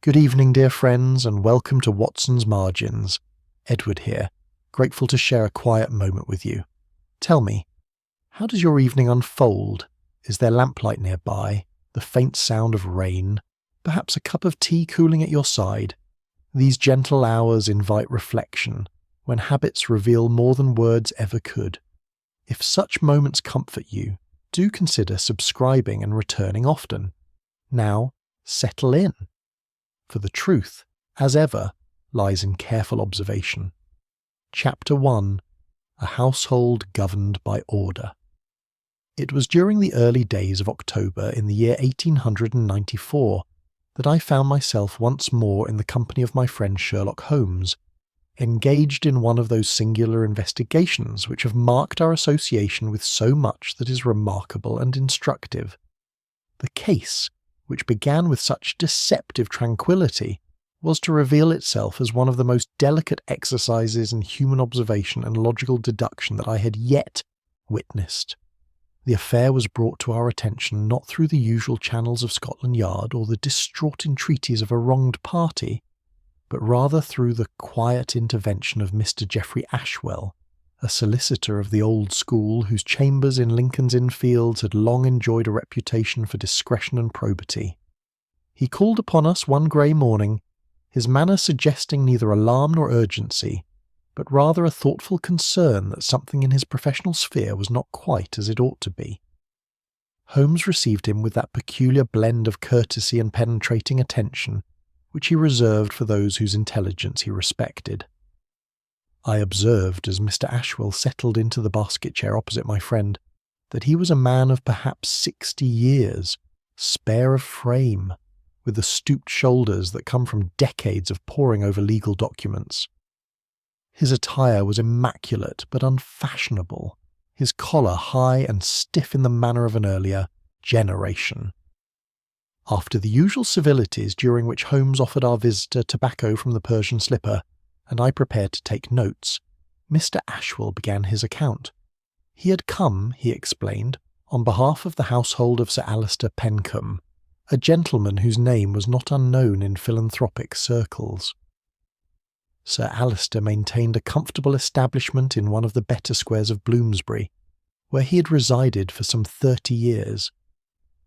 Good evening, dear friends, and welcome to Watson's Margins. Edward here, grateful to share a quiet moment with you. Tell me, how does your evening unfold? Is there lamplight nearby, the faint sound of rain, perhaps a cup of tea cooling at your side? These gentle hours invite reflection, when habits reveal more than words ever could. If such moments comfort you, do consider subscribing and returning often. Now, settle in. For the truth, as ever, lies in careful observation. Chapter 1. A Household Governed by Order. It was during the early days of October in the year 1894 that I found myself once more in the company of my friend Sherlock Holmes, engaged in one of those singular investigations which have marked our association with so much that is remarkable and instructive. The case, which began with such deceptive tranquillity, was to reveal itself as one of the most delicate exercises in human observation and logical deduction that I had yet witnessed. The affair was brought to our attention not through the usual channels of Scotland Yard or the distraught entreaties of a wronged party, but rather through the quiet intervention of Mr. Geoffrey Ashwell, a solicitor of the old school whose chambers in Lincoln's Inn Fields had long enjoyed a reputation for discretion and probity. He called upon us one grey morning, his manner suggesting neither alarm nor urgency, but rather a thoughtful concern that something in his professional sphere was not quite as it ought to be. Holmes received him with that peculiar blend of courtesy and penetrating attention which he reserved for those whose intelligence he respected. I observed, as Mr. Ashwell settled into the basket chair opposite my friend, that he was a man of perhaps 60 years, spare of frame, with the stooped shoulders that come from decades of poring over legal documents. His attire was immaculate but unfashionable, his collar high and stiff in the manner of an earlier generation. After the usual civilities during which Holmes offered our visitor tobacco from the Persian slipper, and I prepared to take notes, Mr. Ashwell began his account. He had come, he explained, on behalf of the household of Sir Alister Pencombe, a gentleman whose name was not unknown in philanthropic circles. Sir Alister maintained a comfortable establishment in one of the better squares of Bloomsbury, where he had resided for some 30 years.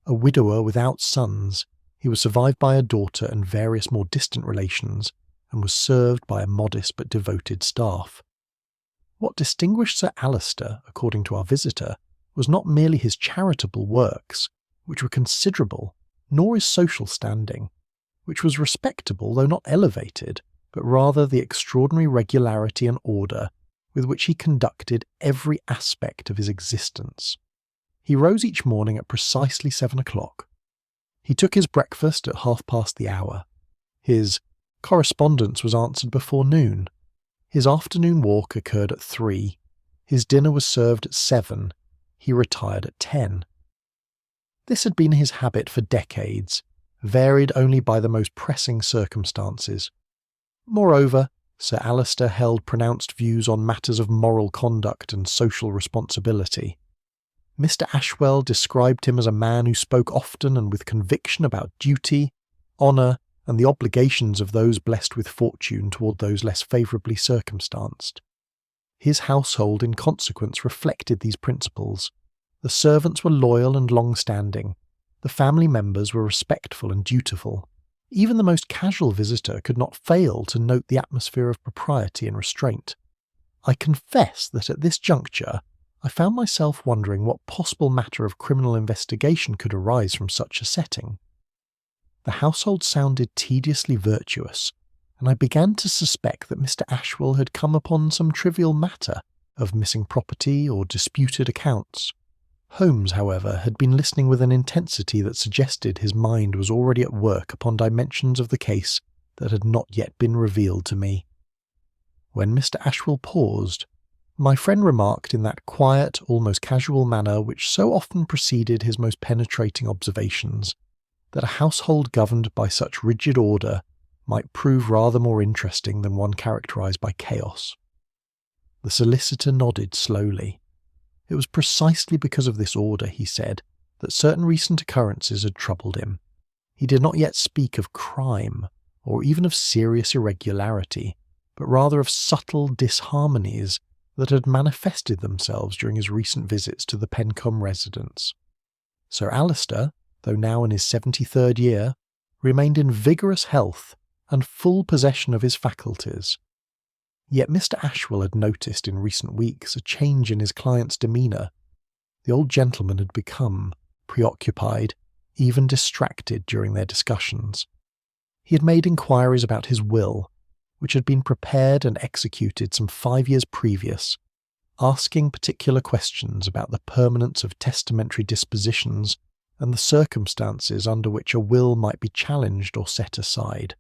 A widower without sons, he was survived by a daughter and various more distant relations, and was served by a modest but devoted staff. What distinguished Sir Alister, according to our visitor, was not merely his charitable works, which were considerable, nor his social standing, which was respectable though not elevated, but rather the extraordinary regularity and order with which he conducted every aspect of his existence. He rose each morning at precisely 7 o'clock. He took his breakfast at 1/2 the hour. His correspondence was answered before noon. His afternoon walk occurred at 3. His dinner was served at 7. He retired at 10. This had been his habit for decades, varied only by the most pressing circumstances. Moreover, Sir Alister held pronounced views on matters of moral conduct and social responsibility. Mr. Ashwell described him as a man who spoke often and with conviction about duty, honour, and the obligations of those blessed with fortune toward those less favourably circumstanced. His household in consequence reflected these principles. The servants were loyal and long-standing. The family members were respectful and dutiful. Even the most casual visitor could not fail to note the atmosphere of propriety and restraint. I confess that at this juncture I found myself wondering what possible matter of criminal investigation could arise from such a setting. The household sounded tediously virtuous, and I began to suspect that Mr. Ashwell had come upon some trivial matter of missing property or disputed accounts. Holmes, however, had been listening with an intensity that suggested his mind was already at work upon dimensions of the case that had not yet been revealed to me. When Mr. Ashwell paused, my friend remarked in that quiet, almost casual manner which so often preceded his most penetrating observations, that a household governed by such rigid order might prove rather more interesting than one characterized by chaos. The solicitor nodded slowly. It was precisely because of this order, he said, that certain recent occurrences had troubled him. He did not yet speak of crime, or even of serious irregularity, but rather of subtle disharmonies that had manifested themselves during his recent visits to the Pencombe residence. Sir Alister, though now in his 73rd year, remained in vigorous health and full possession of his faculties. Yet Mr. Ashwell had noticed in recent weeks a change in his client's demeanour. The old gentleman had become preoccupied, even distracted during their discussions. He had made inquiries about his will, which had been prepared and executed some 5 years previous, asking particular questions about the permanence of testamentary dispositions and the circumstances under which a will might be challenged or set aside.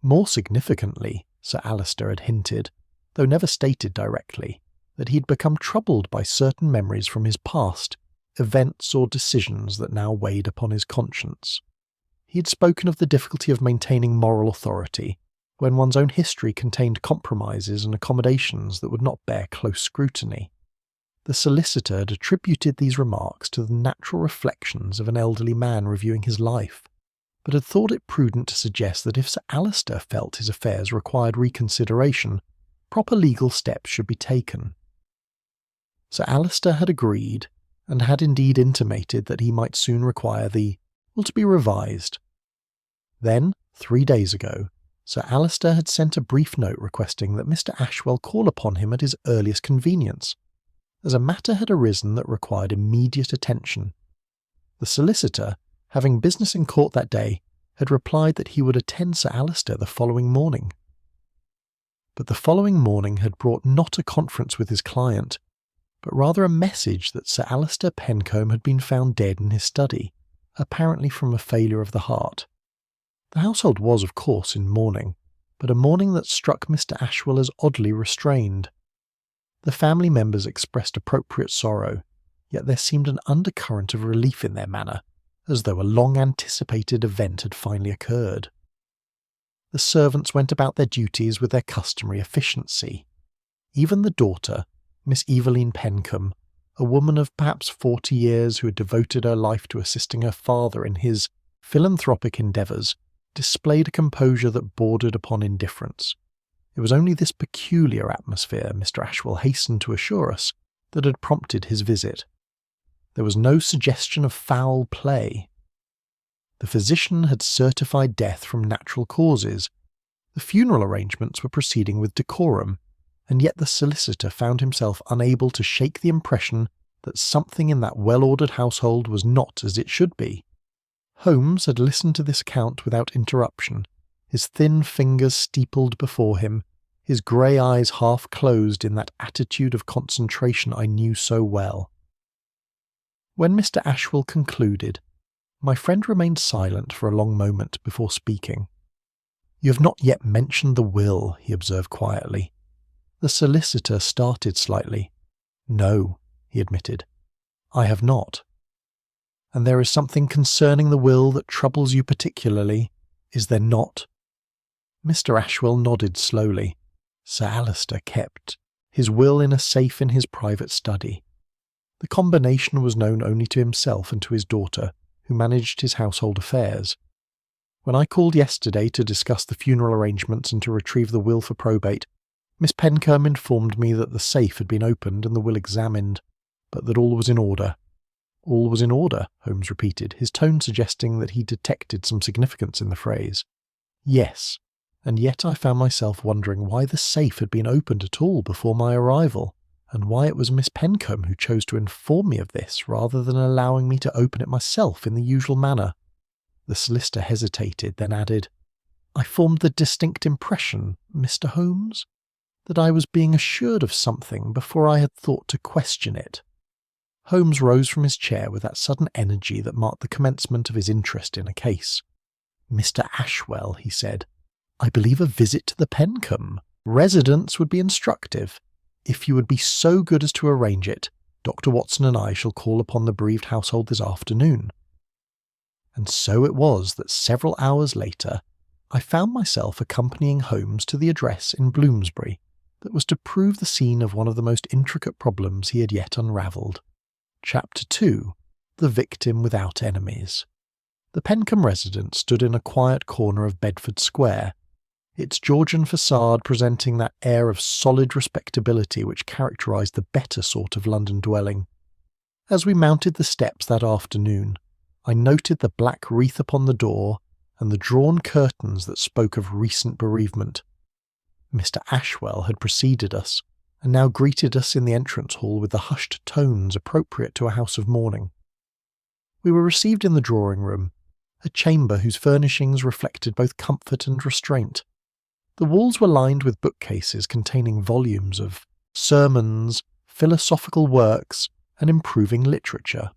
More significantly, Sir Alister had hinted, though never stated directly, that he had become troubled by certain memories from his past, events or decisions that now weighed upon his conscience. He had spoken of the difficulty of maintaining moral authority, when one's own history contained compromises and accommodations that would not bear close scrutiny. The solicitor had attributed these remarks to the natural reflections of an elderly man reviewing his life, but had thought it prudent to suggest that if Sir Alister felt his affairs required reconsideration, proper legal steps should be taken. Sir Alister had agreed, and had indeed intimated that he might soon require the will to be revised. Then, 3 days ago, Sir Alister had sent a brief note requesting that Mr. Ashwell call upon him at his earliest convenience, as a matter had arisen that required immediate attention. The solicitor, having business in court that day, had replied that he would attend Sir Alister the following morning. But the following morning had brought not a conference with his client, but rather a message that Sir Alister Pencombe had been found dead in his study, apparently from a failure of the heart. The household was, of course, in mourning, but a mourning that struck Mr. Ashwell as oddly restrained. The family members expressed appropriate sorrow, yet there seemed an undercurrent of relief in their manner, as though a long-anticipated event had finally occurred. The servants went about their duties with their customary efficiency. Even the daughter, Miss Eveline Pencombe, a woman of perhaps 40 years who had devoted her life to assisting her father in his philanthropic endeavours, displayed a composure that bordered upon indifference. It was only this peculiar atmosphere, Mr. Ashwell hastened to assure us, that had prompted his visit. There was no suggestion of foul play. The physician had certified death from natural causes. The funeral arrangements were proceeding with decorum, and yet the solicitor found himself unable to shake the impression that something in that well-ordered household was not as it should be. Holmes had listened to this account without interruption, his thin fingers steepled before him, his grey eyes half closed in that attitude of concentration I knew so well. When Mr. Ashwell concluded, my friend remained silent for a long moment before speaking. "You have not yet mentioned the will," he observed quietly. The solicitor started slightly. "No," he admitted, "I have not." "And there is something concerning the will that troubles you particularly, is there not?" Mr. Ashwell nodded slowly. Sir Alister kept his will in a safe in his private study. The combination was known only to himself and to his daughter, who managed his household affairs. When I called yesterday to discuss the funeral arrangements and to retrieve the will for probate, Miss Pencombe informed me that the safe had been opened and the will examined, but that all was in order. "All was in order," Holmes repeated, his tone suggesting that he detected some significance in the phrase. "Yes, and yet I found myself wondering why the safe had been opened at all before my arrival, and why it was Miss Pencombe who chose to inform me of this rather than allowing me to open it myself in the usual manner." The solicitor hesitated, then added, "I formed the distinct impression, Mr. Holmes, that I was being assured of something before I had thought to question it." Holmes rose from his chair with that sudden energy that marked the commencement of his interest in a case. "Mr. Ashwell," he said, "I believe a visit to the Pencombe residence would be instructive. If you would be so good as to arrange it, Dr. Watson and I shall call upon the bereaved household this afternoon." And so it was that several hours later I found myself accompanying Holmes to the address in Bloomsbury that was to prove the scene of one of the most intricate problems he had yet unravelled. Chapter 2. The Victim Without Enemies. The Pencombe residence stood in a quiet corner of Bedford Square, its Georgian facade presenting that air of solid respectability which characterised the better sort of London dwelling. As we mounted the steps that afternoon, I noted the black wreath upon the door and the drawn curtains that spoke of recent bereavement. Mr. Ashwell had preceded us, and now greeted us in the entrance hall with the hushed tones appropriate to a house of mourning. We were received in the drawing-room, a chamber whose furnishings reflected both comfort and restraint. The walls were lined with bookcases containing volumes of sermons, philosophical works, and improving literature.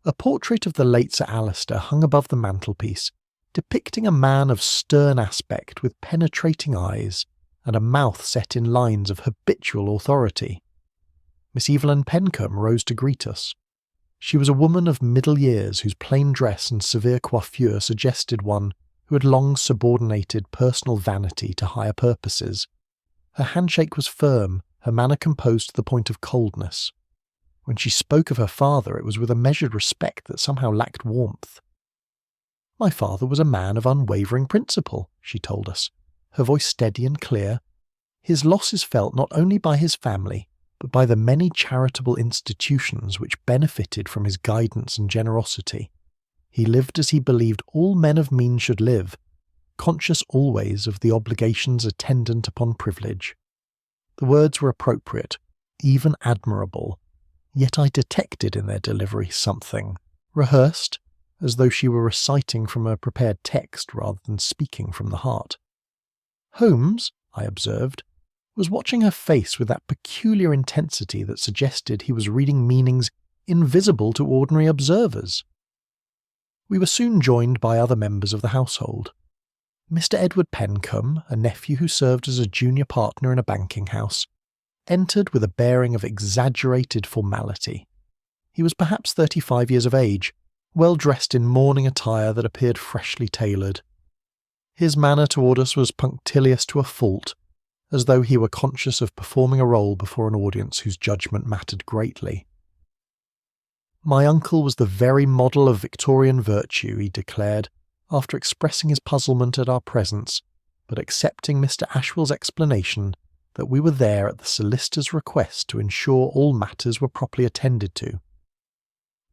A portrait of the late Sir Alister hung above the mantelpiece, depicting a man of stern aspect with penetrating eyes and a mouth set in lines of habitual authority. Miss Evelyn Pencombe rose to greet us. She was a woman of middle years whose plain dress and severe coiffure suggested one who had long subordinated personal vanity to higher purposes. Her handshake was firm, her manner composed to the point of coldness. When she spoke of her father, it was with a measured respect that somehow lacked warmth. "My father was a man of unwavering principle," she told us, her voice steady and clear. "His loss is felt not only by his family, but by the many charitable institutions which benefited from his guidance and generosity. He lived as he believed all men of means should live, conscious always of the obligations attendant upon privilege." The words were appropriate, even admirable, yet I detected in their delivery something, rehearsed, as though she were reciting from a prepared text rather than speaking from the heart. Holmes, I observed, was watching her face with that peculiar intensity that suggested he was reading meanings invisible to ordinary observers. We were soon joined by other members of the household. Mr. Edward Pencombe, a nephew who served as a junior partner in a banking house, entered with a bearing of exaggerated formality. He was perhaps 35 years of age, well dressed in mourning attire that appeared freshly tailored. His manner toward us was punctilious to a fault, as though he were conscious of performing a role before an audience whose judgment mattered greatly. My uncle was the very model of Victorian virtue, he declared, after expressing his puzzlement at our presence, but accepting Mr. Ashwell's explanation that we were there at the solicitor's request to ensure all matters were properly attended to.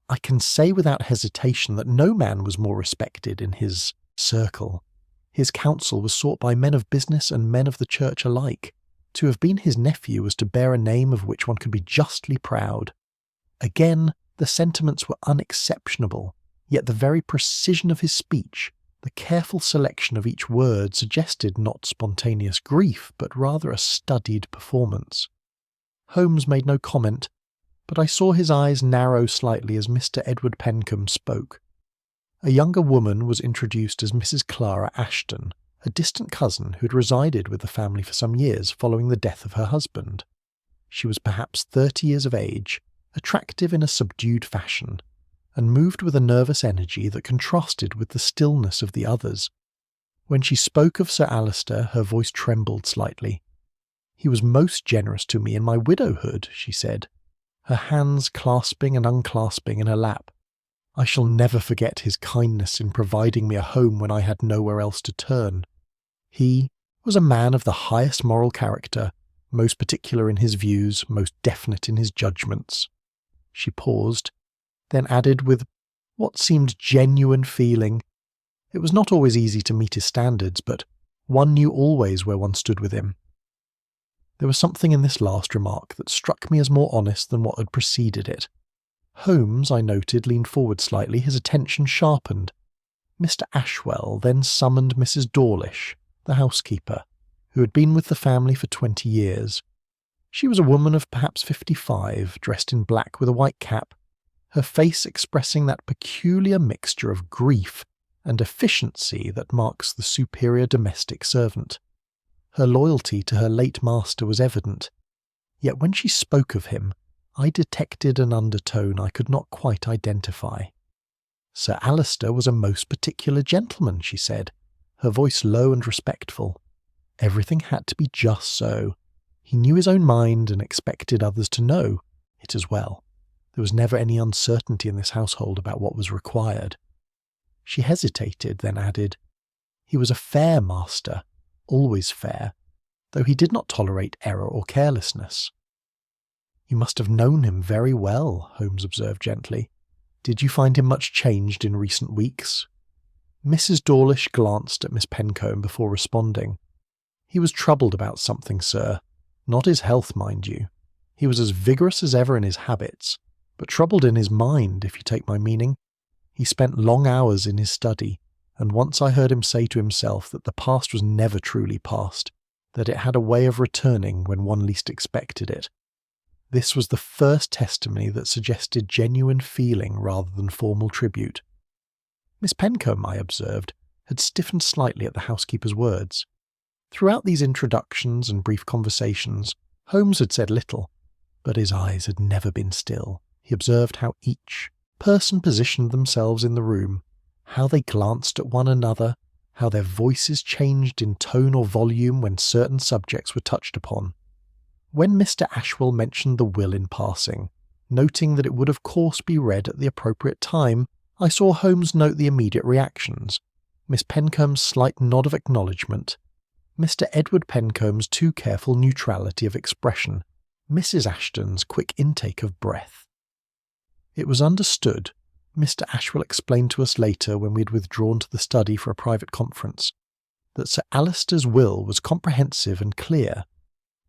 I can say without hesitation that no man was more respected in his circle. His counsel was sought by men of business and men of the church alike. To have been his nephew was to bear a name of which one could be justly proud. Again, the sentiments were unexceptionable, yet the very precision of his speech, the careful selection of each word suggested not spontaneous grief, but rather a studied performance. Holmes made no comment, but I saw his eyes narrow slightly as Mr. Edward Pencombe spoke. A younger woman was introduced as Mrs. Clara Ashton, a distant cousin who had resided with the family for some years following the death of her husband. She was perhaps 30 years of age, attractive in a subdued fashion, and moved with a nervous energy that contrasted with the stillness of the others. When she spoke of Sir Alister, her voice trembled slightly. "He was most generous to me in my widowhood," she said, her hands clasping and unclasping in her lap. "I shall never forget his kindness in providing me a home when I had nowhere else to turn. He was a man of the highest moral character, most particular in his views, most definite in his judgments." She paused, then added with what seemed genuine feeling, "It was not always easy to meet his standards, but one knew always where one stood with him." There was something in this last remark that struck me as more honest than what had preceded it. Holmes, I noted, leaned forward slightly, his attention sharpened. Mr. Ashwell then summoned Mrs. Dawlish, the housekeeper, who had been with the family for 20 years. She was a woman of perhaps 55, dressed in black with a white cap, her face expressing that peculiar mixture of grief and efficiency that marks the superior domestic servant. Her loyalty to her late master was evident, yet when she spoke of him, I detected an undertone I could not quite identify. "Sir Alister was a most particular gentleman," she said, her voice low and respectful. "Everything had to be just so. He knew his own mind and expected others to know it as well. There was never any uncertainty in this household about what was required." She hesitated, then added, "He was a fair master, always fair, though he did not tolerate error or carelessness." "You must have known him very well," Holmes observed gently. "Did you find him much changed in recent weeks?" Mrs. Dawlish glanced at Miss Pencombe before responding. "He was troubled about something, sir. Not his health, mind you. He was as vigorous as ever in his habits, but troubled in his mind, if you take my meaning. He spent long hours in his study, and once I heard him say to himself that the past was never truly past, that it had a way of returning when one least expected it. This was the first testimony that suggested genuine feeling rather than formal tribute." Miss Pencombe, I observed, had stiffened slightly at the housekeeper's words. Throughout these introductions and brief conversations, Holmes had said little, but his eyes had never been still. He observed how each person positioned themselves in the room, how they glanced at one another, how their voices changed in tone or volume when certain subjects were touched upon. When Mr. Ashwell mentioned the will in passing, noting that it would of course be read at the appropriate time, I saw Holmes note the immediate reactions, Miss Pencombe's slight nod of acknowledgement, Mr. Edward Pencombe's too careful neutrality of expression, Mrs. Ashton's quick intake of breath. It was understood, Mr. Ashwell explained to us later when we had withdrawn to the study for a private conference, that Sir Alister's will was comprehensive and clear.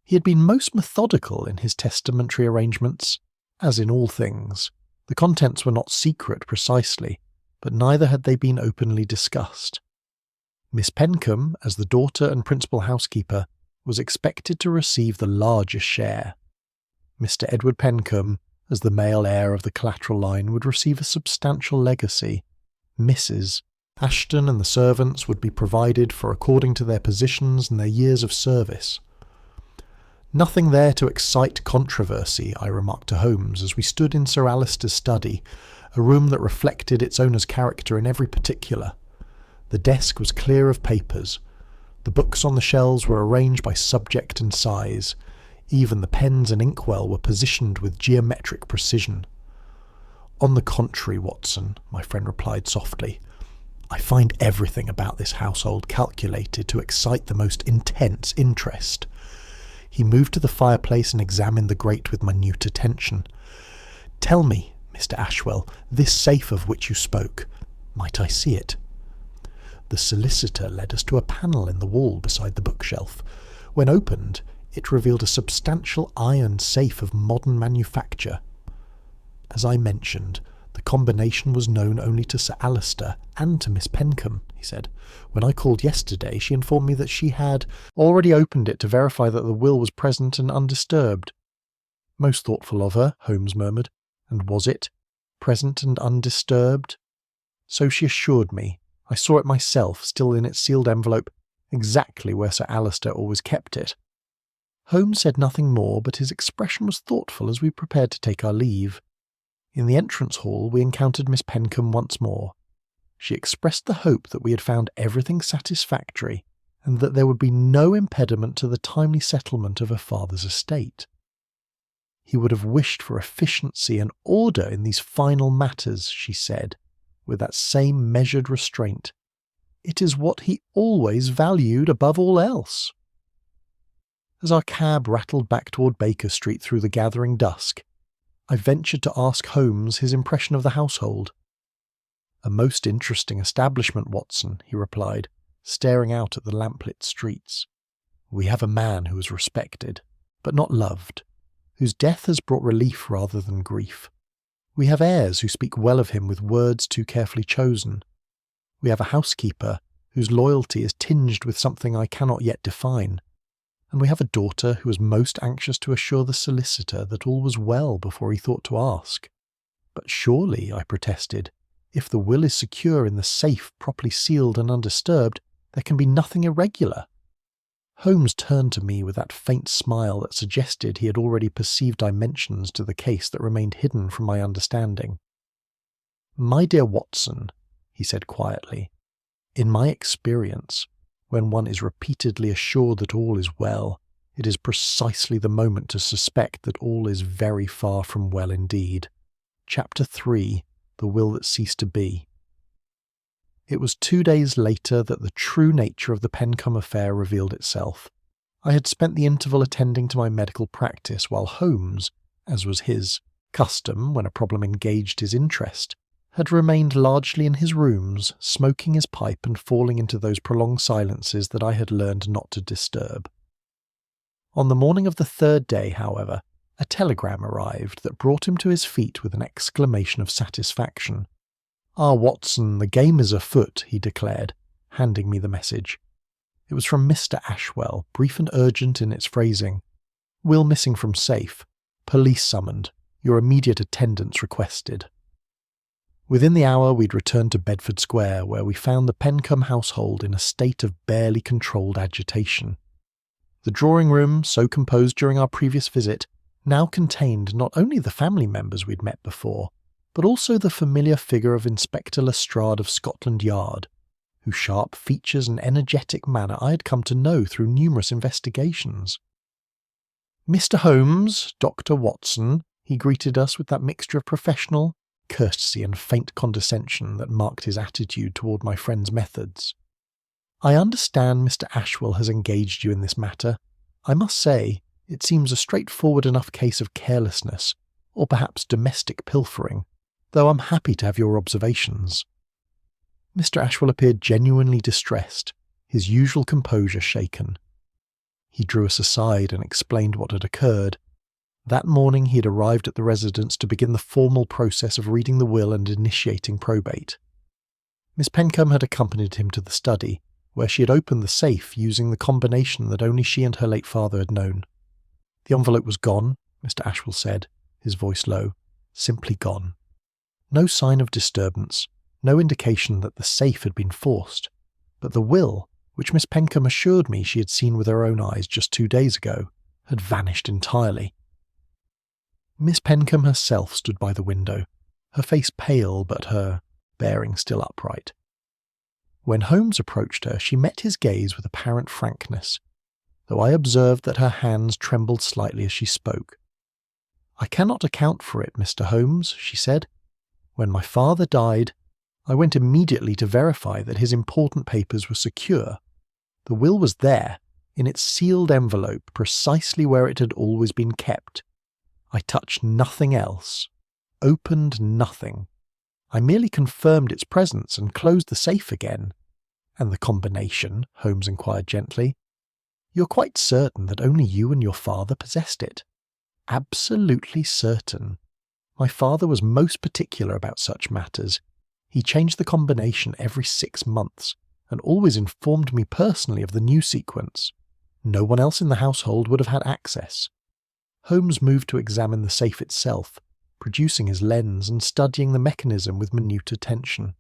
He had been most methodical in his testamentary arrangements, as in all things. The contents were not secret precisely, but neither had they been openly discussed. Miss Pencombe, as the daughter and principal housekeeper, was expected to receive the largest share. Mr. Edward Pencombe, as the male heir of the collateral line, would receive a substantial legacy. Mrs. Ashton and the servants would be provided for according to their positions and their years of service. "Nothing there to excite controversy," I remarked to Holmes as we stood in Sir Alister's study, a room that reflected its owner's character in every particular. The desk was clear of papers. The books on the shelves were arranged by subject and size. Even the pens and inkwell were positioned with geometric precision. "On the contrary, Watson," my friend replied softly, "I find everything about this household calculated to excite the most intense interest." He moved to the fireplace and examined the grate with minute attention. "Tell me, Mr. Ashwell, this safe of which you spoke, might I see it?" The solicitor led us to a panel in the wall beside the bookshelf. When opened, it revealed a substantial iron safe of modern manufacture. "As I mentioned, the combination was known only to Sir Alister and to Miss Pencombe," he said. "When I called yesterday, she informed me that she had already opened it to verify that the will was present and undisturbed." "Most thoughtful of her," Holmes murmured. "And was it present and undisturbed?" "So she assured me. I saw it myself, still in its sealed envelope, exactly where Sir Alister always kept it." Holmes said nothing more, but his expression was thoughtful as we prepared to take our leave. In the entrance hall we encountered Miss Pencombe once more. She expressed the hope that we had found everything satisfactory, and that there would be no impediment to the timely settlement of her father's estate. "He would have wished for efficiency and order in these final matters," she said, with that same measured restraint. "It is what he always valued above all else." As our cab rattled back toward Baker Street through the gathering dusk, I ventured to ask Holmes his impression of the household. "A most interesting establishment, Watson," he replied, staring out at the lamplit streets. "We have a man who is respected, but not loved, whose death has brought relief rather than grief. We have heirs who speak well of him with words too carefully chosen. We have a housekeeper whose loyalty is tinged with something I cannot yet define. And we have a daughter who was most anxious to assure the solicitor that all was well before he thought to ask." "But surely," I protested, "if the will is secure in the safe, properly sealed and undisturbed, there can be nothing irregular." Holmes turned to me with that faint smile that suggested he had already perceived dimensions to the case that remained hidden from my understanding. "My dear Watson," he said quietly, "in my experience, when one is repeatedly assured that all is well, it is precisely the moment to suspect that all is very far from well indeed." Chapter 3. The Will That Ceased to Be. It was 2 days later that the true nature of the Pencombe affair revealed itself. I had spent the interval attending to my medical practice while Holmes, as was his custom when a problem engaged his interest, had remained largely in his rooms, smoking his pipe and falling into those prolonged silences that I had learned not to disturb. On the morning of the third day, however, a telegram arrived that brought him to his feet with an exclamation of satisfaction. "Ah, Watson, the game is afoot," he declared, handing me the message. It was from Mr. Ashwell, brief and urgent in its phrasing. "Will missing from safe. Police summoned. Your immediate attendance requested." Within the hour we'd returned to Bedford Square, where we found the Pencombe household in a state of barely controlled agitation. The drawing-room, so composed during our previous visit, now contained not only the family members we'd met before, but also the familiar figure of Inspector Lestrade of Scotland Yard, whose sharp features and energetic manner I had come to know through numerous investigations. "Mr. Holmes, Dr. Watson," he greeted us with that mixture of professional courtesy and faint condescension that marked his attitude toward my friend's methods. "I understand Mr. Ashwell has engaged you in this matter. I must say, it seems a straightforward enough case of carelessness, or perhaps domestic pilfering, though I'm happy to have your observations." Mr. Ashwell appeared genuinely distressed, his usual composure shaken. He drew us aside and explained what had occurred. That morning he had arrived at the residence to begin the formal process of reading the will and initiating probate. Miss Pencombe had accompanied him to the study, where she had opened the safe using the combination that only she and her late father had known. The envelope was gone, Mr. Ashwell said, his voice low, simply gone. No sign of disturbance, no indication that the safe had been forced, but the will, which Miss Pencombe assured me she had seen with her own eyes just 2 days ago, had vanished entirely. Miss Pencombe herself stood by the window, her face pale but her bearing still upright. When Holmes approached her, she met his gaze with apparent frankness, though I observed that her hands trembled slightly as she spoke. "I cannot account for it, Mr. Holmes," she said. "When my father died, I went immediately to verify that his important papers were secure. The will was there, in its sealed envelope, precisely where it had always been kept. I touched nothing else, opened nothing. I merely confirmed its presence and closed the safe again." "And the combination?" Holmes inquired gently. "You're quite certain that only you and your father possessed it?" "Absolutely certain. My father was most particular about such matters. He changed the combination every 6 months, and always informed me personally of the new sequence. No one else in the household would have had access." Holmes moved to examine the safe itself, producing his lens and studying the mechanism with minute attention.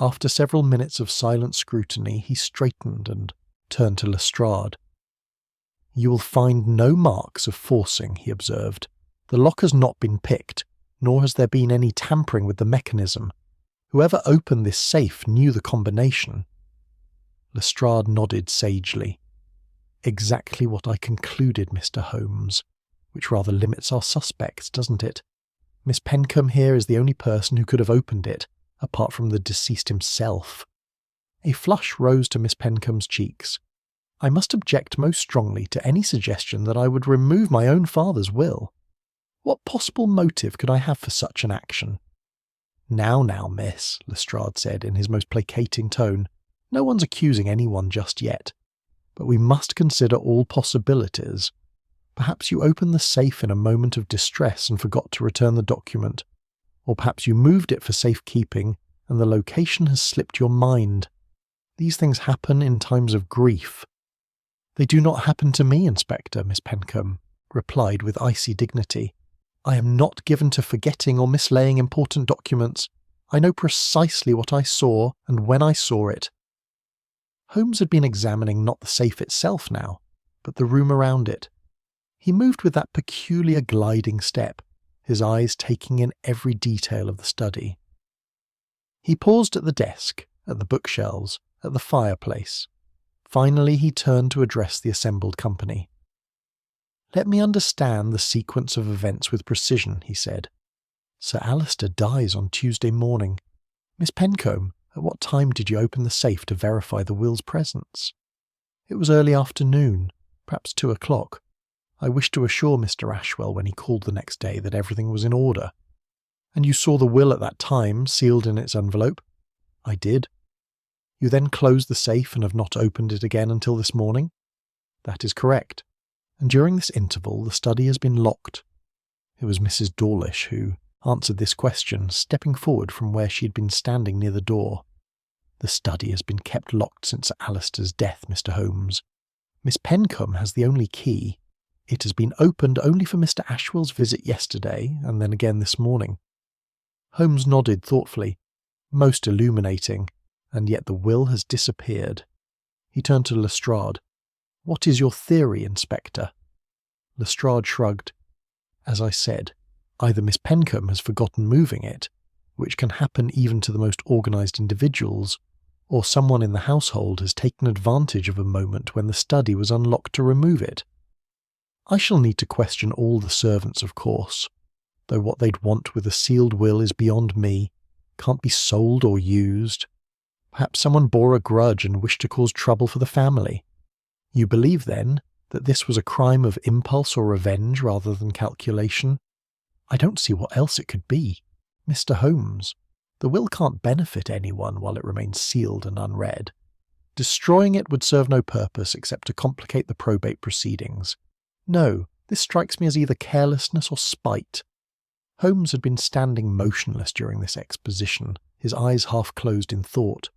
After several minutes of silent scrutiny, he straightened and turned to Lestrade. "You will find no marks of forcing," he observed. "The lock has not been picked, nor has there been any tampering with the mechanism. Whoever opened this safe knew the combination." Lestrade nodded sagely. "Exactly what I concluded, Mr. Holmes, which rather limits our suspects, doesn't it? Miss Pencombe here is the only person who could have opened it, apart from the deceased himself." A flush rose to Miss Pencombe's cheeks. "I must object most strongly to any suggestion that I would remove my own father's will. What possible motive could I have for such an action?" Now, miss," Lestrade said in his most placating tone, "no one's accusing anyone just yet. But we must consider all possibilities. Perhaps you opened the safe in a moment of distress and forgot to return the document. Or perhaps you moved it for safekeeping and the location has slipped your mind. These things happen in times of grief." "They do not happen to me, Inspector," Miss Pencombe replied with icy dignity. "I am not given to forgetting or mislaying important documents. I know precisely what I saw and when I saw it." Holmes had been examining not the safe itself now, but the room around it. He moved with that peculiar gliding step, his eyes taking in every detail of the study. He paused at the desk, at the bookshelves, at the fireplace. Finally he turned to address the assembled company. "Let me understand the sequence of events with precision," he said. "Sir Alister dies on Tuesday morning. Miss Pencombe, At what time did you open the safe to verify the will's presence? It was early afternoon, perhaps 2 o'clock. I wished to assure Mr. Ashwell when he called the next day that everything was in order. And you saw the will at that time, sealed in its envelope? I did. You then closed the safe and have not opened it again until this morning? That is correct. And during this interval, the study has been locked. It was Mrs. Dawlish who answered this question, stepping forward from where she had been standing near the door. The study has been kept locked since Alistair's death, Mr. Holmes. Miss Pencombe has the only key. It has been opened only for Mr. Ashwell's visit yesterday, and then again this morning. Holmes nodded thoughtfully. Most illuminating, and yet the will has disappeared. He turned to Lestrade. What is your theory, Inspector? Lestrade shrugged. As I said, either Miss Pencombe has forgotten moving it, which can happen even to the most organised individuals, or someone in the household has taken advantage of a moment when the study was unlocked to remove it. I shall need to question all the servants, of course, though what they'd want with a sealed will is beyond me, can't be sold or used. Perhaps someone bore a grudge and wished to cause trouble for the family. You believe, then, that this was a crime of impulse or revenge rather than calculation? I don't see what else it could be. Mr. Holmes, the will can't benefit anyone while it remains sealed and unread. Destroying it would serve no purpose except to complicate the probate proceedings. No, this strikes me as either carelessness or spite. Holmes had been standing motionless during this exposition, his eyes half closed in thought.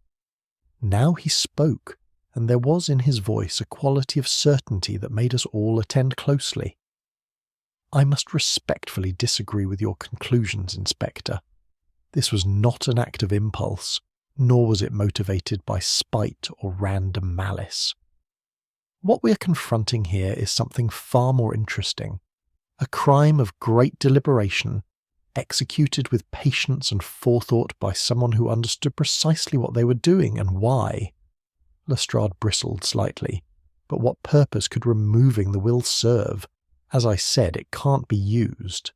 Now he spoke, and there was in his voice a quality of certainty that made us all attend closely. I must respectfully disagree with your conclusions, Inspector. This was not an act of impulse, nor was it motivated by spite or random malice. What we are confronting here is something far more interesting, a crime of great deliberation, executed with patience and forethought by someone who understood precisely what they were doing and why. Lestrade bristled slightly. But what purpose could removing the will serve? As I said, it can't be used.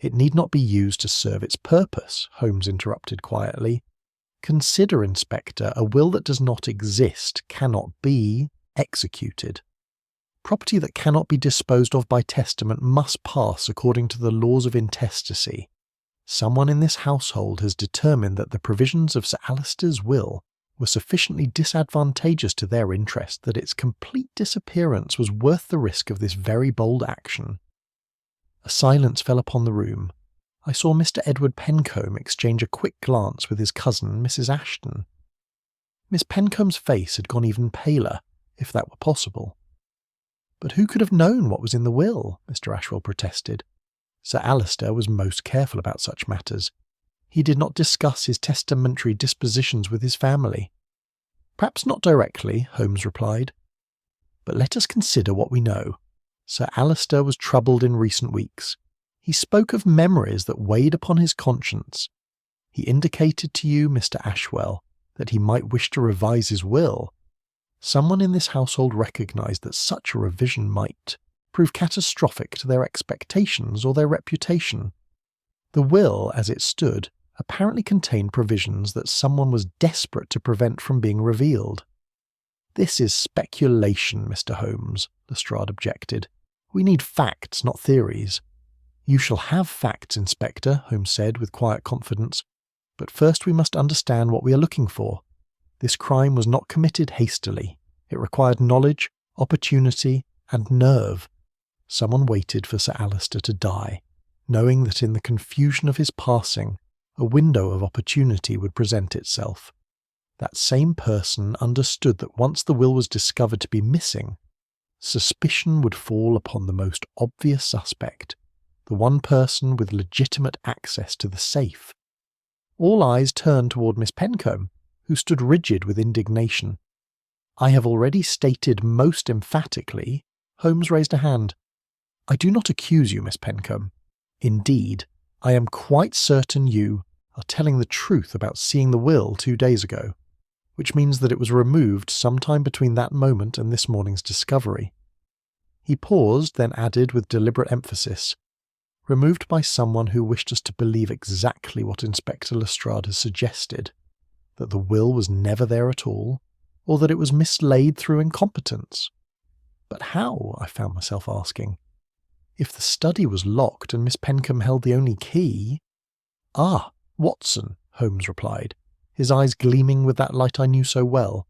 It need not be used to serve its purpose, Holmes interrupted quietly. Consider, Inspector, a will that does not exist cannot be executed. Property that cannot be disposed of by testament must pass according to the laws of intestacy. Someone in this household has determined that the provisions of Sir Alister's will were sufficiently disadvantageous to their interest that its complete disappearance was worth the risk of this very bold action. A silence fell upon the room. I saw Mr. Edward Pencombe exchange a quick glance with his cousin, Mrs. Ashton. Miss Pencombe's face had gone even paler, if that were possible. But who could have known what was in the will? Mr. Ashwell protested. Sir Alister was most careful about such matters. He did not discuss his testamentary dispositions with his family. Perhaps not directly, Holmes replied. But let us consider what we know. Sir Alister was troubled in recent weeks. He spoke of memories that weighed upon his conscience. He indicated to you, Mr. Ashwell, that he might wish to revise his will. Someone in this household recognised that such a revision might prove catastrophic to their expectations or their reputation. The will, as it stood, apparently contained provisions that someone was desperate to prevent from being revealed. This is speculation, Mr. Holmes, Lestrade objected. We need facts, not theories. You shall have facts, Inspector, Holmes said with quiet confidence. But first we must understand what we are looking for. This crime was not committed hastily. It required knowledge, opportunity, and nerve. Someone waited for Sir Alister to die, knowing that in the confusion of his passing, a window of opportunity would present itself. That same person understood that once the will was discovered to be missing, suspicion would fall upon the most obvious suspect, the one person with legitimate access to the safe. All eyes turned toward Miss Pencombe, who stood rigid with indignation. I have already stated most emphatically. Holmes raised a hand. I do not accuse you, Miss Pencombe. Indeed, I am quite certain you are telling the truth about seeing the will 2 days ago, which means that it was removed sometime between that moment and this morning's discovery. He paused, then added with deliberate emphasis, removed by someone who wished us to believe exactly what Inspector Lestrade has suggested, That the will was never there at all? Or that it was mislaid through incompetence? But how, I found myself asking. If the study was locked and Miss Pencombe held the only key— "Ah, Watson," Holmes replied, his eyes gleaming with that light I knew so well,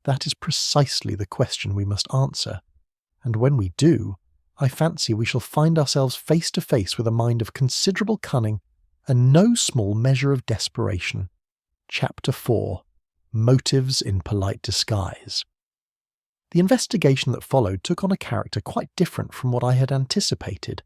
"that is precisely the question we must answer. And when we do, I fancy we shall find ourselves face to face with a mind of considerable cunning and no small measure of desperation." Chapter 4. Motives in Polite Disguise. The investigation that followed took on a character quite different from what I had anticipated.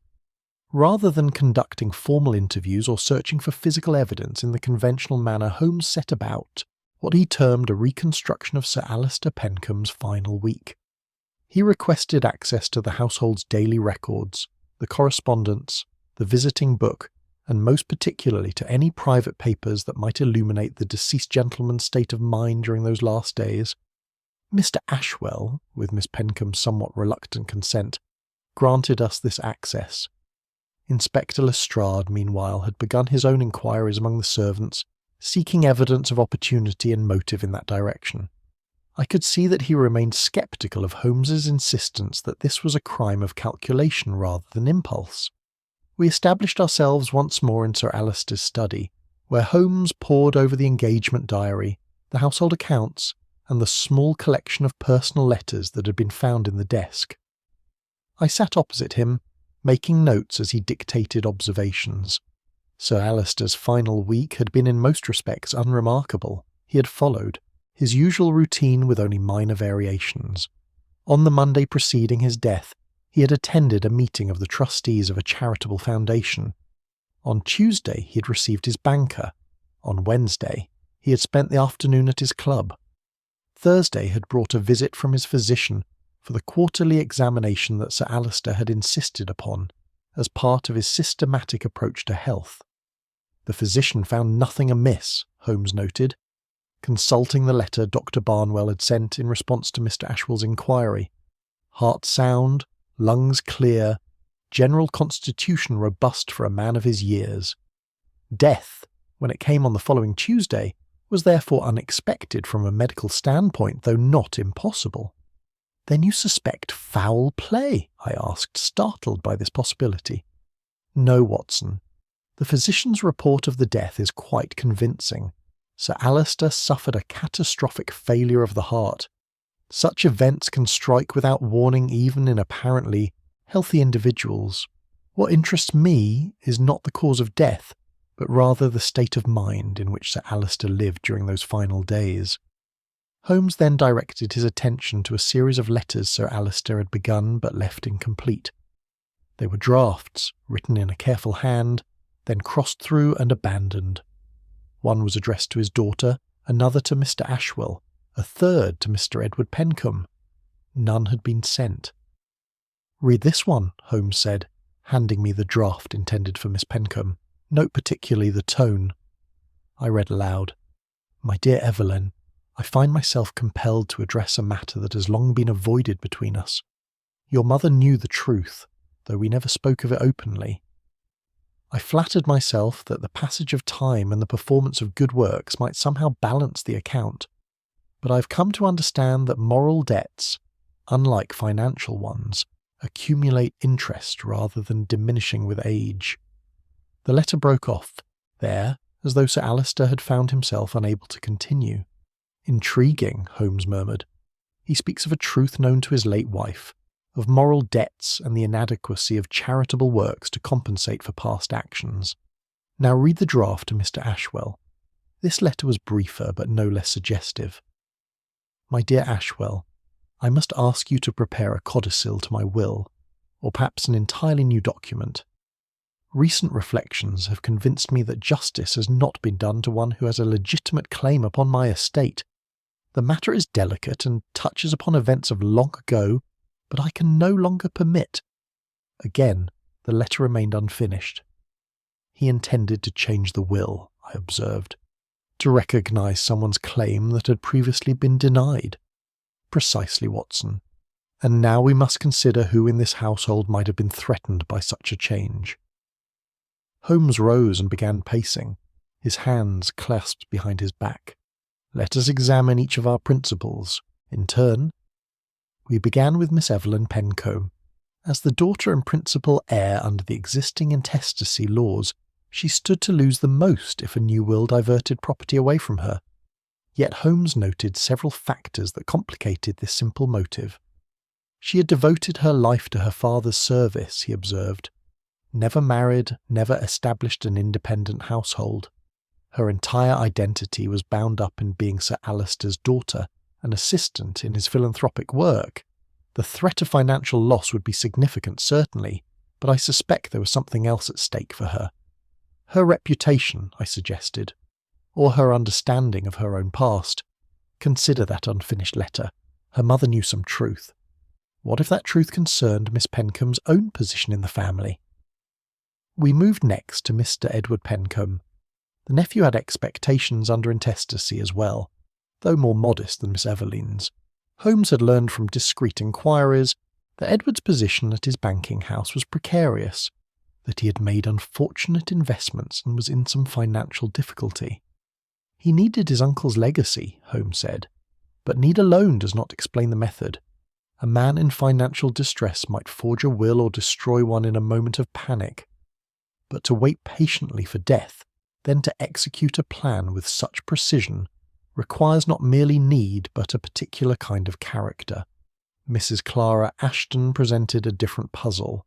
Rather than conducting formal interviews or searching for physical evidence in the conventional manner, Holmes set about what he termed a reconstruction of Sir Alister Pencombe's final week. He requested access to the household's daily records, the correspondence, the visiting book, and most particularly to any private papers that might illuminate the deceased gentleman's state of mind during those last days. Mr. Ashwell, with Miss Pencombe's somewhat reluctant consent, granted us this access. Inspector Lestrade, meanwhile, had begun his own inquiries among the servants, seeking evidence of opportunity and motive in that direction. I could see that he remained sceptical of Holmes's insistence that this was a crime of calculation rather than impulse. We established ourselves once more in Sir Alister's study, where Holmes pored over the engagement diary, the household accounts, and the small collection of personal letters that had been found in the desk. I sat opposite him, making notes as he dictated observations. Sir Alister's final week had been in most respects unremarkable. He had followed his usual routine with only minor variations. On the Monday preceding his death, he had attended a meeting of the trustees of a charitable foundation. On Tuesday he had received his banker. On Wednesday he had spent the afternoon at his club. Thursday had brought a visit from his physician for the quarterly examination that Sir Alister had insisted upon as part of his systematic approach to health. The physician found nothing amiss, Holmes noted, consulting the letter Dr. Barnwell had sent in response to Mr. Ashwell's inquiry. Heart sound, lungs clear, general constitution robust for a man of his years. Death, when it came on the following Tuesday, was therefore unexpected from a medical standpoint, though not impossible. "Then you suspect foul play?" I asked, startled by this possibility. "No, Watson. The physician's report of the death is quite convincing. Sir Alister suffered a catastrophic failure of the heart. Such events can strike without warning even in apparently healthy individuals. What interests me is not the cause of death, but rather the state of mind in which Sir Alister lived during those final days." Holmes then directed his attention to a series of letters Sir Alister had begun but left incomplete. They were drafts, written in a careful hand, then crossed through and abandoned. One was addressed to his daughter, another to Mr. Ashwell, a third to Mr. Edward Pencombe. None had been sent. "Read this one," Holmes said, handing me the draft intended for Miss Pencombe. "Note particularly the tone." I read aloud. "My dear Evelyn, I find myself compelled to address a matter that has long been avoided between us. Your mother knew the truth, though we never spoke of it openly. I flattered myself that the passage of time and the performance of good works might somehow balance the account, but I have come to understand that moral debts, unlike financial ones, accumulate interest rather than diminishing with age." The letter broke off there, as though Sir Alister had found himself unable to continue. "Intriguing," Holmes murmured. "He speaks of a truth known to his late wife, of moral debts and the inadequacy of charitable works to compensate for past actions. Now read the draft to Mr. Ashwell." This letter was briefer but no less suggestive. "My dear Ashwell, I must ask you to prepare a codicil to my will, or perhaps an entirely new document. Recent reflections have convinced me that justice has not been done to one who has a legitimate claim upon my estate. The matter is delicate and touches upon events of long ago, but I can no longer permit—" Again, the letter remained unfinished. "He intended to change the will," I observed, "to recognise someone's claim that had previously been denied." "Precisely, Watson. And now we must consider who in this household might have been threatened by such a change." Holmes rose and began pacing, his hands clasped behind his back. Let us examine each of our principals, in turn. We began with Miss Evelyn Pencombe. As the daughter and principal heir under the existing intestacy laws, she stood to lose the most if a new will diverted property away from her. Yet Holmes noted several factors that complicated this simple motive. She had devoted her life to her father's service, he observed. Never married, never established an independent household. Her entire identity was bound up in being Sir Alister's daughter, an assistant in his philanthropic work. The threat of financial loss would be significant, certainly, but I suspect there was something else at stake for her. Her reputation, I suggested, or her understanding of her own past. Consider that unfinished letter. Her mother knew some truth. What if that truth concerned Miss Pencombe's own position in the family? We moved next to Mr. Edward Pencombe. The nephew had expectations under intestacy as well, though more modest than Miss Evelyn's. Holmes had learned from discreet inquiries that Edward's position at his banking house was precarious, that he had made unfortunate investments and was in some financial difficulty. He needed his uncle's legacy, Holmes said, but need alone does not explain the method. A man in financial distress might forge a will or destroy one in a moment of panic, but to wait patiently for death, then to execute a plan with such precision, requires not merely need but a particular kind of character. Mrs. Clara Ashton presented a different puzzle.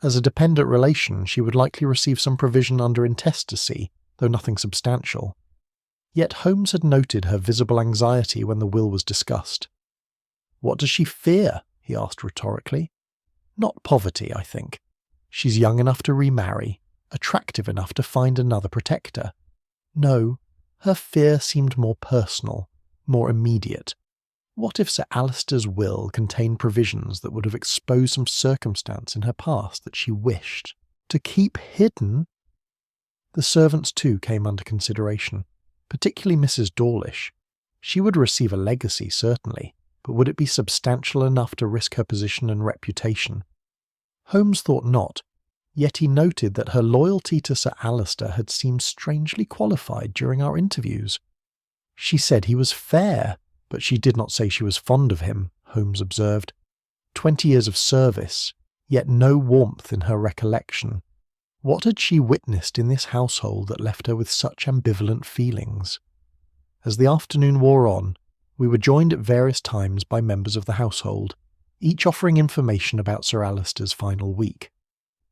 As a dependent relation, she would likely receive some provision under intestacy, though nothing substantial. Yet Holmes had noted her visible anxiety when the will was discussed. What does she fear? He asked rhetorically. Not poverty, I think. She's young enough to remarry, attractive enough to find another protector. No, her fear seemed more personal, more immediate. What if Sir Alister's will contained provisions that would have exposed some circumstance in her past that she wished to keep hidden? The servants too came under consideration, particularly Mrs. Dawlish. She would receive a legacy, certainly, but would it be substantial enough to risk her position and reputation? Holmes thought not, yet he noted that her loyalty to Sir Alister had seemed strangely qualified during our interviews. She said he was fair, but she did not say she was fond of him, Holmes observed. 20 years of service, yet no warmth in her recollection. What had she witnessed in this household that left her with such ambivalent feelings? As the afternoon wore on, we were joined at various times by members of the household, each offering information about Sir Alister's final week.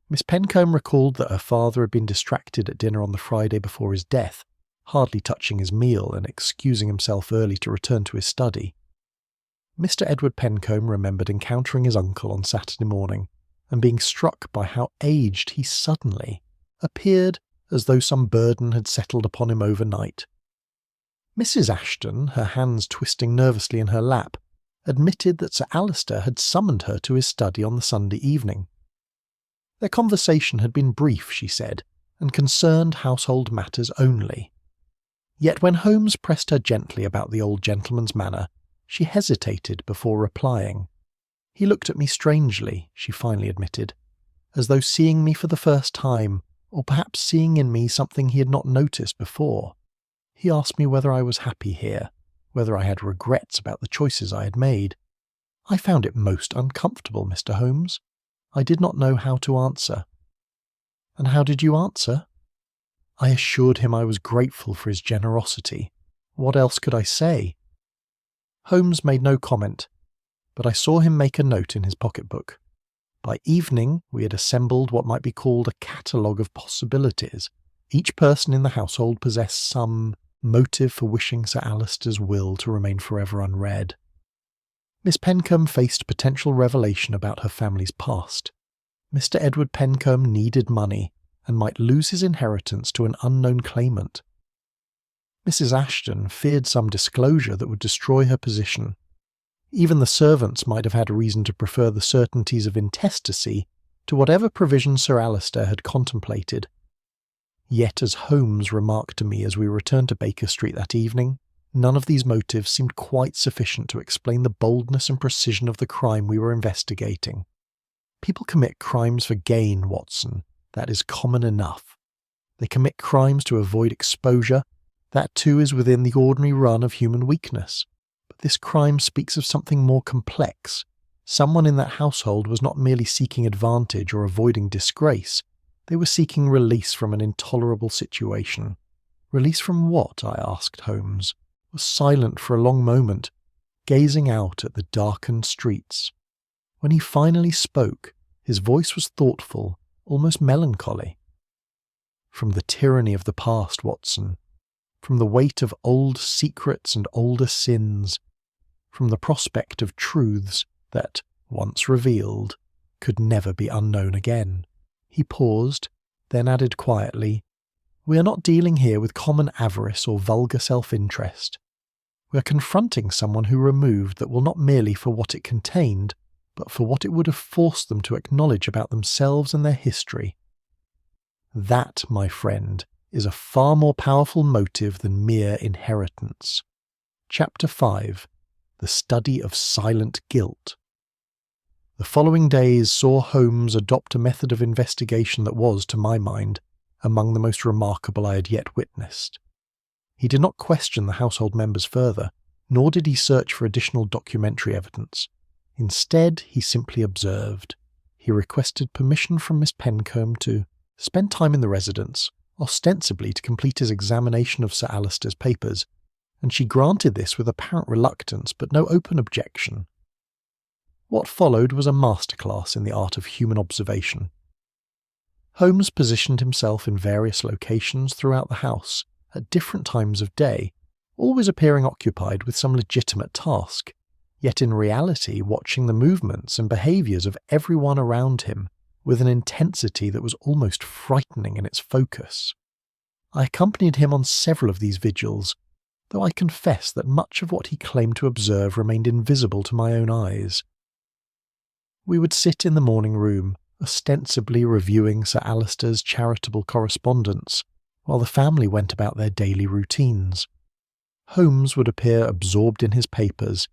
Miss Pencombe recalled that her father had been distracted at dinner on the Friday before his death, hardly touching his meal and excusing himself early to return to his study. Mr. Edward Pencombe remembered encountering his uncle on Saturday morning and being struck by how aged he suddenly appeared, as though some burden had settled upon him overnight. Mrs. Ashton, her hands twisting nervously in her lap, admitted that Sir Alister had summoned her to his study on the Sunday evening. Their conversation had been brief, she said, and concerned household matters only. Yet when Holmes pressed her gently about the old gentleman's manner, she hesitated before replying. He looked at me strangely, she finally admitted, as though seeing me for the first time, or perhaps seeing in me something he had not noticed before. He asked me whether I was happy here, whether I had regrets about the choices I had made. I found it most uncomfortable, Mr. Holmes. I did not know how to answer. And how did you answer? I assured him I was grateful for his generosity. What else could I say? Holmes made no comment, but I saw him make a note in his pocketbook. By evening, we had assembled what might be called a catalogue of possibilities. Each person in the household possessed some motive for wishing Sir Alister's will to remain forever unread. Miss Pencombe faced potential revelation about her family's past. Mr. Edward Pencombe needed money and might lose his inheritance to an unknown claimant. Mrs. Ashton feared some disclosure that would destroy her position. Even the servants might have had reason to prefer the certainties of intestacy to whatever provision Sir Alister had contemplated. Yet, as Holmes remarked to me as we returned to Baker Street that evening, none of these motives seemed quite sufficient to explain the boldness and precision of the crime we were investigating. People commit crimes for gain, Watson. That is common enough. They commit crimes to avoid exposure. That too is within the ordinary run of human weakness. But this crime speaks of something more complex. Someone in that household was not merely seeking advantage or avoiding disgrace. They were seeking release from an intolerable situation. Release from what? I asked Holmes, was silent for a long moment, gazing out at the darkened streets. When he finally spoke, his voice was thoughtful, almost melancholy. From the tyranny of the past, Watson. From the weight of old secrets and older sins. From the prospect of truths that, once revealed, could never be unknown again. He paused, then added quietly, "We are not dealing here with common avarice or vulgar self-interest. We are confronting someone who removed that will not merely for what it contained, but for what it would have forced them to acknowledge about themselves and their history. That, my friend, is a far more powerful motive than mere inheritance." Chapter 5. The Study of Silent Guilt. The following days saw Holmes adopt a method of investigation that was, to my mind, among the most remarkable I had yet witnessed. He did not question the household members further, nor did he search for additional documentary evidence. Instead, he simply observed. He requested permission from Miss Pencombe to spend time in the residence, ostensibly to complete his examination of Sir Alister's papers, and she granted this with apparent reluctance but no open objection. What followed was a masterclass in the art of human observation. Holmes positioned himself in various locations throughout the house, at different times of day, always appearing occupied with some legitimate task, yet in reality watching the movements and behaviours of everyone around him with an intensity that was almost frightening in its focus. I accompanied him on several of these vigils, though I confess that much of what he claimed to observe remained invisible to my own eyes. We would sit in the morning room, ostensibly reviewing Sir Alister's charitable correspondence, while the family went about their daily routines. Holmes would appear absorbed in his papers,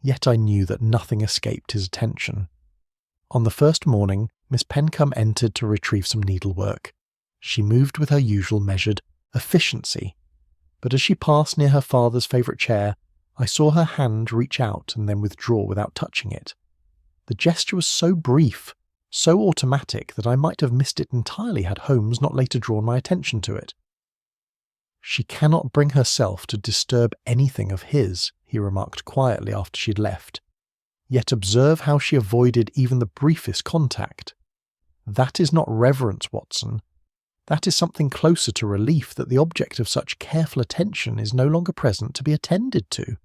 yet I knew that nothing escaped his attention. On the first morning, Miss Pencombe entered to retrieve some needlework. She moved with her usual measured efficiency, but as she passed near her father's favourite chair, I saw her hand reach out and then withdraw without touching it. The gesture was so brief, so automatic that I might have missed it entirely had Holmes not later drawn my attention to it. "She cannot bring herself to disturb anything of his," he remarked quietly after she had left. "Yet observe how she avoided even the briefest contact. That is not reverence, Watson. That is something closer to relief that the object of such careful attention is no longer present to be attended to."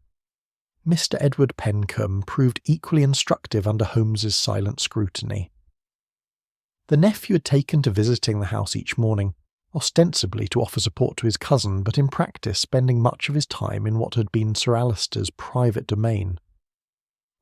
Mr. Edward Pencombe proved equally instructive under Holmes's silent scrutiny. The nephew had taken to visiting the house each morning, ostensibly to offer support to his cousin, but in practice spending much of his time in what had been Sir Alister's private domain.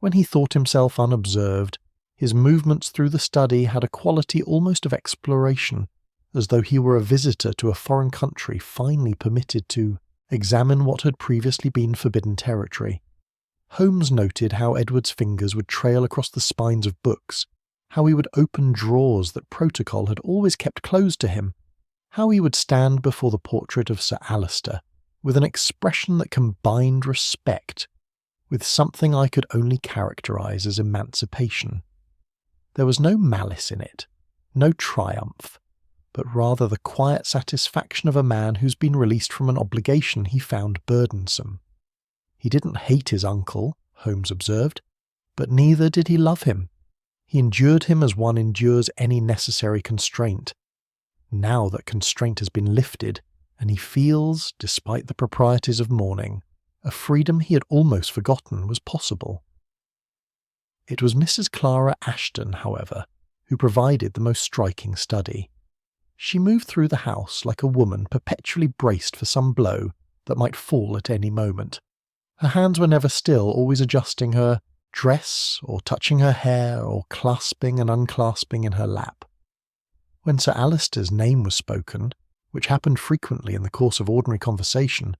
When he thought himself unobserved, his movements through the study had a quality almost of exploration, as though he were a visitor to a foreign country finally permitted to examine what had previously been forbidden territory. Holmes noted how Edward's fingers would trail across the spines of books, how he would open drawers that protocol had always kept closed to him, how he would stand before the portrait of Sir Alister with an expression that combined respect with something I could only characterize as emancipation. There was no malice in it, no triumph, but rather the quiet satisfaction of a man who's been released from an obligation he found burdensome. He didn't hate his uncle, Holmes observed, but neither did he love him. He endured him as one endures any necessary constraint. Now that constraint has been lifted, and he feels, despite the proprieties of mourning, a freedom he had almost forgotten was possible. It was Mrs. Clara Ashton, however, who provided the most striking study. She moved through the house like a woman perpetually braced for some blow that might fall at any moment. Her hands were never still, always adjusting her dress, or touching her hair, or clasping and unclasping in her lap. When Sir Alister's name was spoken, which happened frequently in the course of ordinary conversation,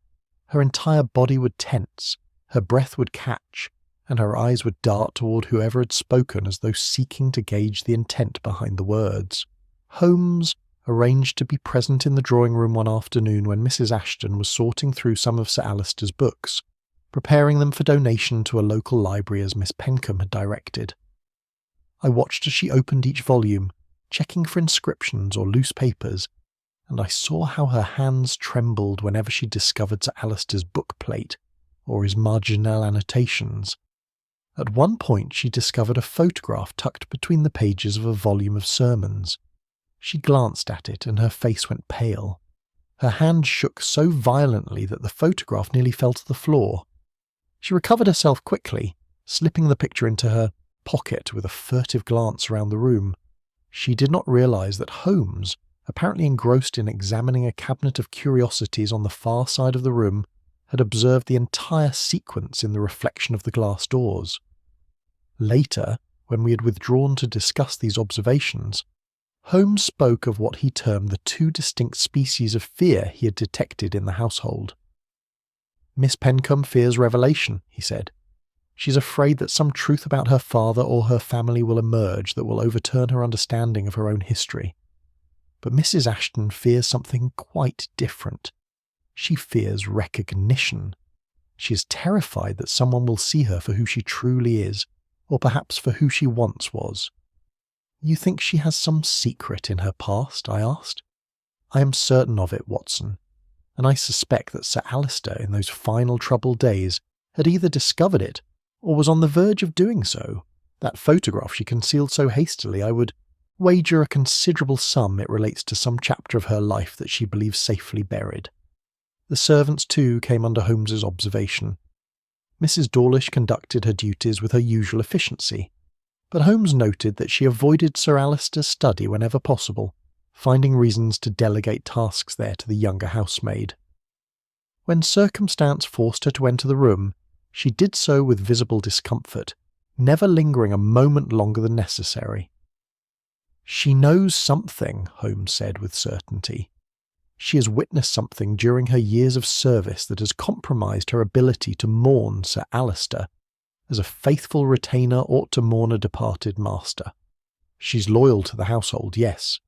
her entire body would tense, her breath would catch, and her eyes would dart toward whoever had spoken as though seeking to gauge the intent behind the words. Holmes, arranged to be present in the drawing room one afternoon when Mrs. Ashton was sorting through some of Sir Alister's books, preparing them for donation to a local library as Miss Pencombe had directed. I watched as she opened each volume, checking for inscriptions or loose papers, and I saw how her hands trembled whenever she discovered Sir Alister's book plate or his marginal annotations. At one point she discovered a photograph tucked between the pages of a volume of sermons. She glanced at it and her face went pale. Her hand shook so violently that the photograph nearly fell to the floor. She recovered herself quickly, slipping the picture into her pocket with a furtive glance around the room. She did not realise that Holmes, apparently engrossed in examining a cabinet of curiosities on the far side of the room, had observed the entire sequence in the reflection of the glass doors. Later, when we had withdrawn to discuss these observations, Holmes spoke of what he termed the two distinct species of fear he had detected in the household. "Miss Pencombe fears revelation," he said. "She's afraid that some truth about her father or her family will emerge that will overturn her understanding of her own history. But Mrs. Ashton fears something quite different. She fears recognition. She is terrified that someone will see her for who she truly is, or perhaps for who she once was." "You think she has some secret in her past?" I asked. "I am certain of it, Watson, and I suspect that Sir Alister, in those final troubled days, had either discovered it or was on the verge of doing so. That photograph she concealed so hastily, I would wager a considerable sum it relates to some chapter of her life that she believes safely buried." The servants, too, came under Holmes's observation. Mrs. Dawlish conducted her duties with her usual efficiency, but Holmes noted that she avoided Sir Alister's study whenever possible, finding reasons to delegate tasks there to the younger housemaid. When circumstance forced her to enter the room, she did so with visible discomfort, never lingering a moment longer than necessary. "She knows something," Holmes said with certainty. "She has witnessed something during her years of service that has compromised her ability to mourn Sir Alister, as a faithful retainer ought to mourn a departed master. She's loyal to the household, yes,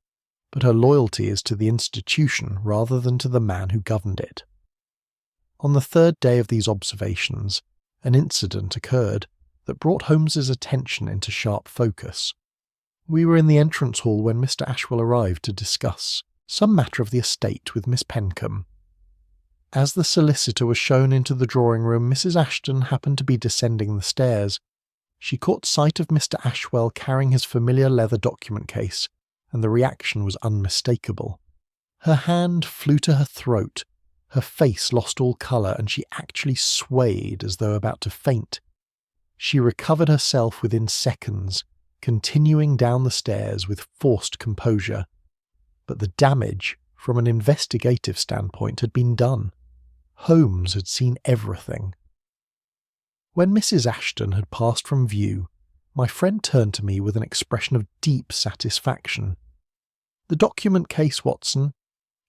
but her loyalty is to the institution rather than to the man who governed it." On the third day of these observations, an incident occurred that brought Holmes's attention into sharp focus. We were in the entrance hall when Mr. Ashwell arrived to discuss some matter of the estate with Miss Pencombe. As the solicitor was shown into the drawing room, Mrs. Ashton happened to be descending the stairs. She caught sight of Mr. Ashwell carrying his familiar leather document case, and the reaction was unmistakable. Her hand flew to her throat, her face lost all colour, and she actually swayed as though about to faint. She recovered herself within seconds, continuing down the stairs with forced composure. But the damage, from an investigative standpoint, had been done. Holmes had seen everything. When Mrs. Ashton had passed from view, my friend turned to me with an expression of deep satisfaction. "The document case, Watson.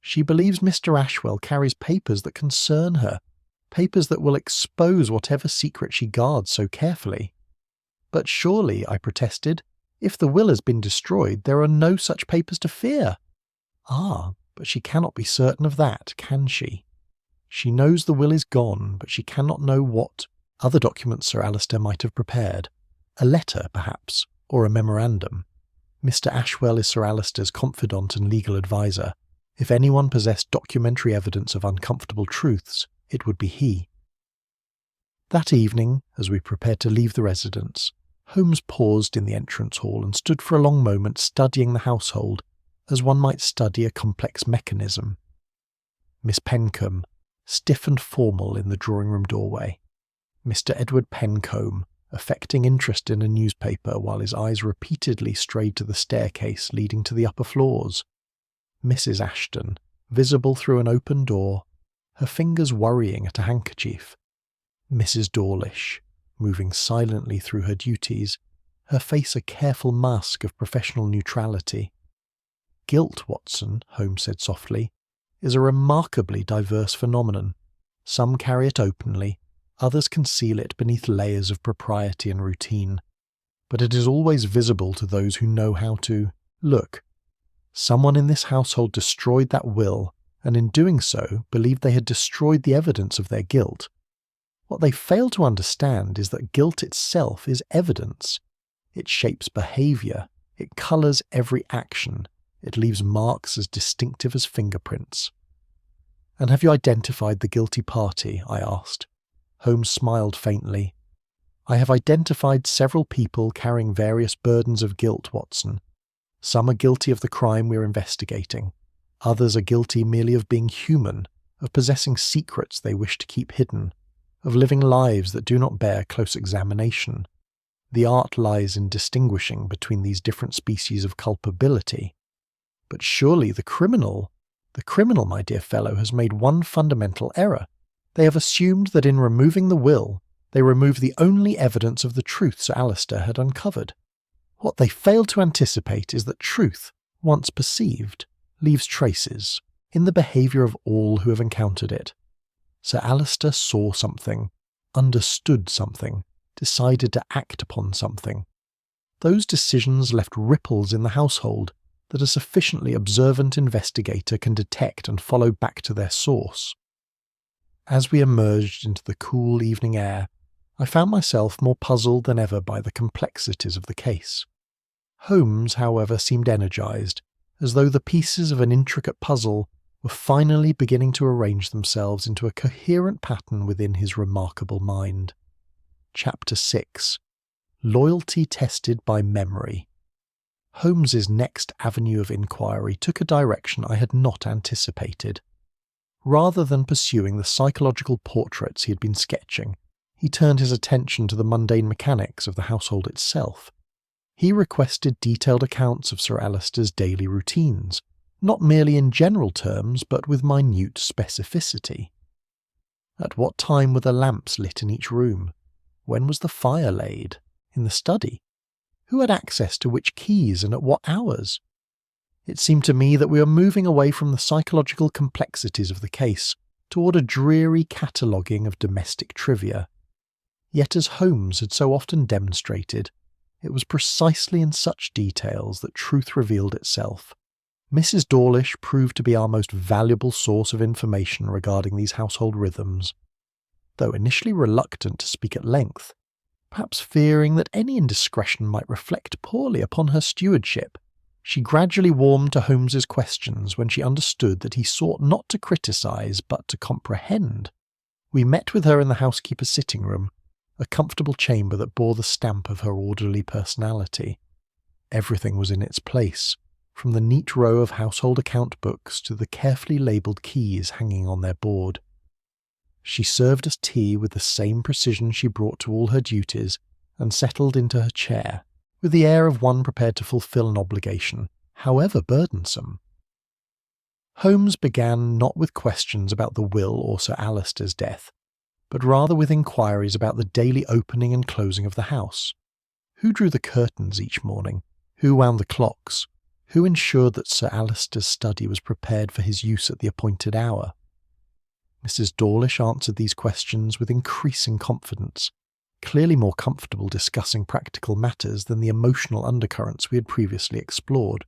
She believes Mr. Ashwell carries papers that concern her, papers that will expose whatever secret she guards so carefully." "But surely," I protested, "if the will has been destroyed, there are no such papers to fear." "Ah, but she cannot be certain of that, can she? She knows the will is gone, but she cannot know what other documents Sir Alister might have prepared. A letter, perhaps, or a memorandum. Mr. Ashwell is Sir Alister's confidant and legal adviser. If anyone possessed documentary evidence of uncomfortable truths, it would be he." That evening, as we prepared to leave the residence, Holmes paused in the entrance hall and stood for a long moment studying the household, as one might study a complex mechanism. Miss Pencombe, stiff and formal in the drawing-room doorway. Mr. Edward Pencombe, affecting interest in a newspaper while his eyes repeatedly strayed to the staircase leading to the upper floors. Mrs. Ashton, visible through an open door, her fingers worrying at a handkerchief. Mrs. Dawlish, moving silently through her duties, her face a careful mask of professional neutrality. "Guilt, Watson," Holmes said softly, "is a remarkably diverse phenomenon. Some carry it openly, others conceal it beneath layers of propriety and routine. But it is always visible to those who know how to look. Someone in this household destroyed that will, and in doing so believed they had destroyed the evidence of their guilt. What they fail to understand is that guilt itself is evidence. It shapes behaviour, it colours every action, it leaves marks as distinctive as fingerprints. "And have you identified the guilty party?" I asked. Holmes smiled faintly. "I have identified several people carrying various burdens of guilt, Watson. Some are guilty of the crime we're investigating. Others are guilty merely of being human, of possessing secrets they wish to keep hidden, of living lives that do not bear close examination. The art lies in distinguishing between these different species of culpability. But surely the criminal, my dear fellow, has made one fundamental error. They have assumed that in removing the will, they remove the only evidence of the truth Sir Alister had uncovered. What they fail to anticipate is that truth, once perceived, leaves traces in the behaviour of all who have encountered it. Sir Alister saw something, understood something, decided to act upon something. Those decisions left ripples in the household that a sufficiently observant investigator can detect and follow back to their source. As we emerged into the cool evening air, I found myself more puzzled than ever by the complexities of the case. Holmes, however, seemed energised, as though the pieces of an intricate puzzle were finally beginning to arrange themselves into a coherent pattern within his remarkable mind. Chapter 6. Loyalty Tested by Memory. Holmes's next avenue of inquiry took a direction I had not anticipated. Rather than pursuing the psychological portraits he had been sketching, he turned his attention to the mundane mechanics of the household itself. He requested detailed accounts of Sir Alister's daily routines, not merely in general terms, but with minute specificity. At what time were the lamps lit in each room? When was the fire laid? In the study? Who had access to which keys and at what hours? It seemed to me that we were moving away from the psychological complexities of the case toward a dreary cataloguing of domestic trivia. Yet, as Holmes had so often demonstrated, it was precisely in such details that truth revealed itself. Mrs. Dawlish proved to be our most valuable source of information regarding these household rhythms. Though initially reluctant to speak at length, perhaps fearing that any indiscretion might reflect poorly upon her stewardship, she gradually warmed to Holmes's questions when she understood that he sought not to criticise but to comprehend. We met with her in the housekeeper's sitting room, a comfortable chamber that bore the stamp of her orderly personality. Everything was in its place, from the neat row of household account books to the carefully labelled keys hanging on their board. She served us tea with the same precision she brought to all her duties, and settled into her chair, with the air of one prepared to fulfil an obligation, however burdensome. Holmes began not with questions about the will or Sir Alister's death, but rather with inquiries about the daily opening and closing of the house. Who drew the curtains each morning? Who wound the clocks? Who ensured that Sir Alister's study was prepared for his use at the appointed hour? Mrs. Dawlish answered these questions with increasing confidence, clearly more comfortable discussing practical matters than the emotional undercurrents we had previously explored.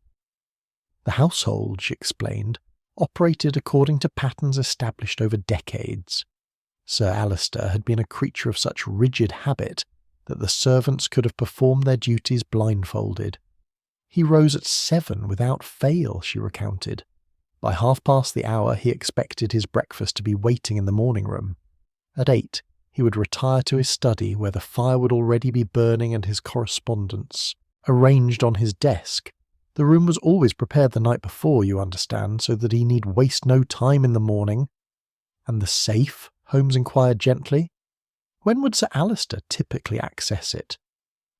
The household, she explained, operated according to patterns established over decades. Sir Alister had been a creature of such rigid habit that the servants could have performed their duties blindfolded. He rose at 7 without fail, she recounted. By 1/2 the hour he expected his breakfast to be waiting in the morning room. At 8 he would retire to his study where the fire would already be burning and his correspondence arranged on his desk. The room was always prepared the night before, you understand, so that he need waste no time in the morning. And the safe? Holmes inquired gently. When would Sir Alister typically access it?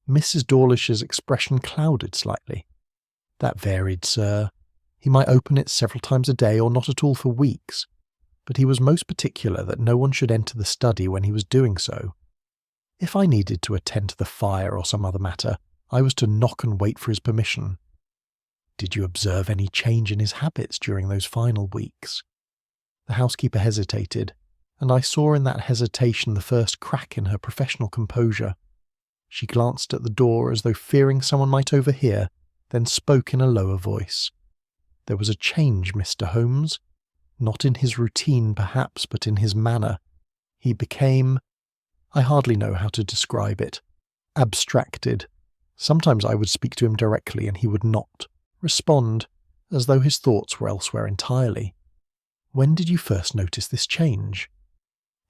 Mrs. Dawlish's expression clouded slightly. That varied, sir. He might open it several times a day or not at all for weeks, but he was most particular that no one should enter the study when he was doing so. If I needed to attend to the fire or some other matter, I was to knock and wait for his permission. Did you observe any change in his habits during those final weeks? The housekeeper hesitated, and I saw in that hesitation the first crack in her professional composure. She glanced at the door as though fearing someone might overhear, then spoke in a lower voice. There was a change, Mr. Holmes. Not in his routine, perhaps, but in his manner. He became— I hardly know how to describe it. Abstracted. Sometimes I would speak to him directly and he would not respond, as though his thoughts were elsewhere entirely. When did you first notice this change?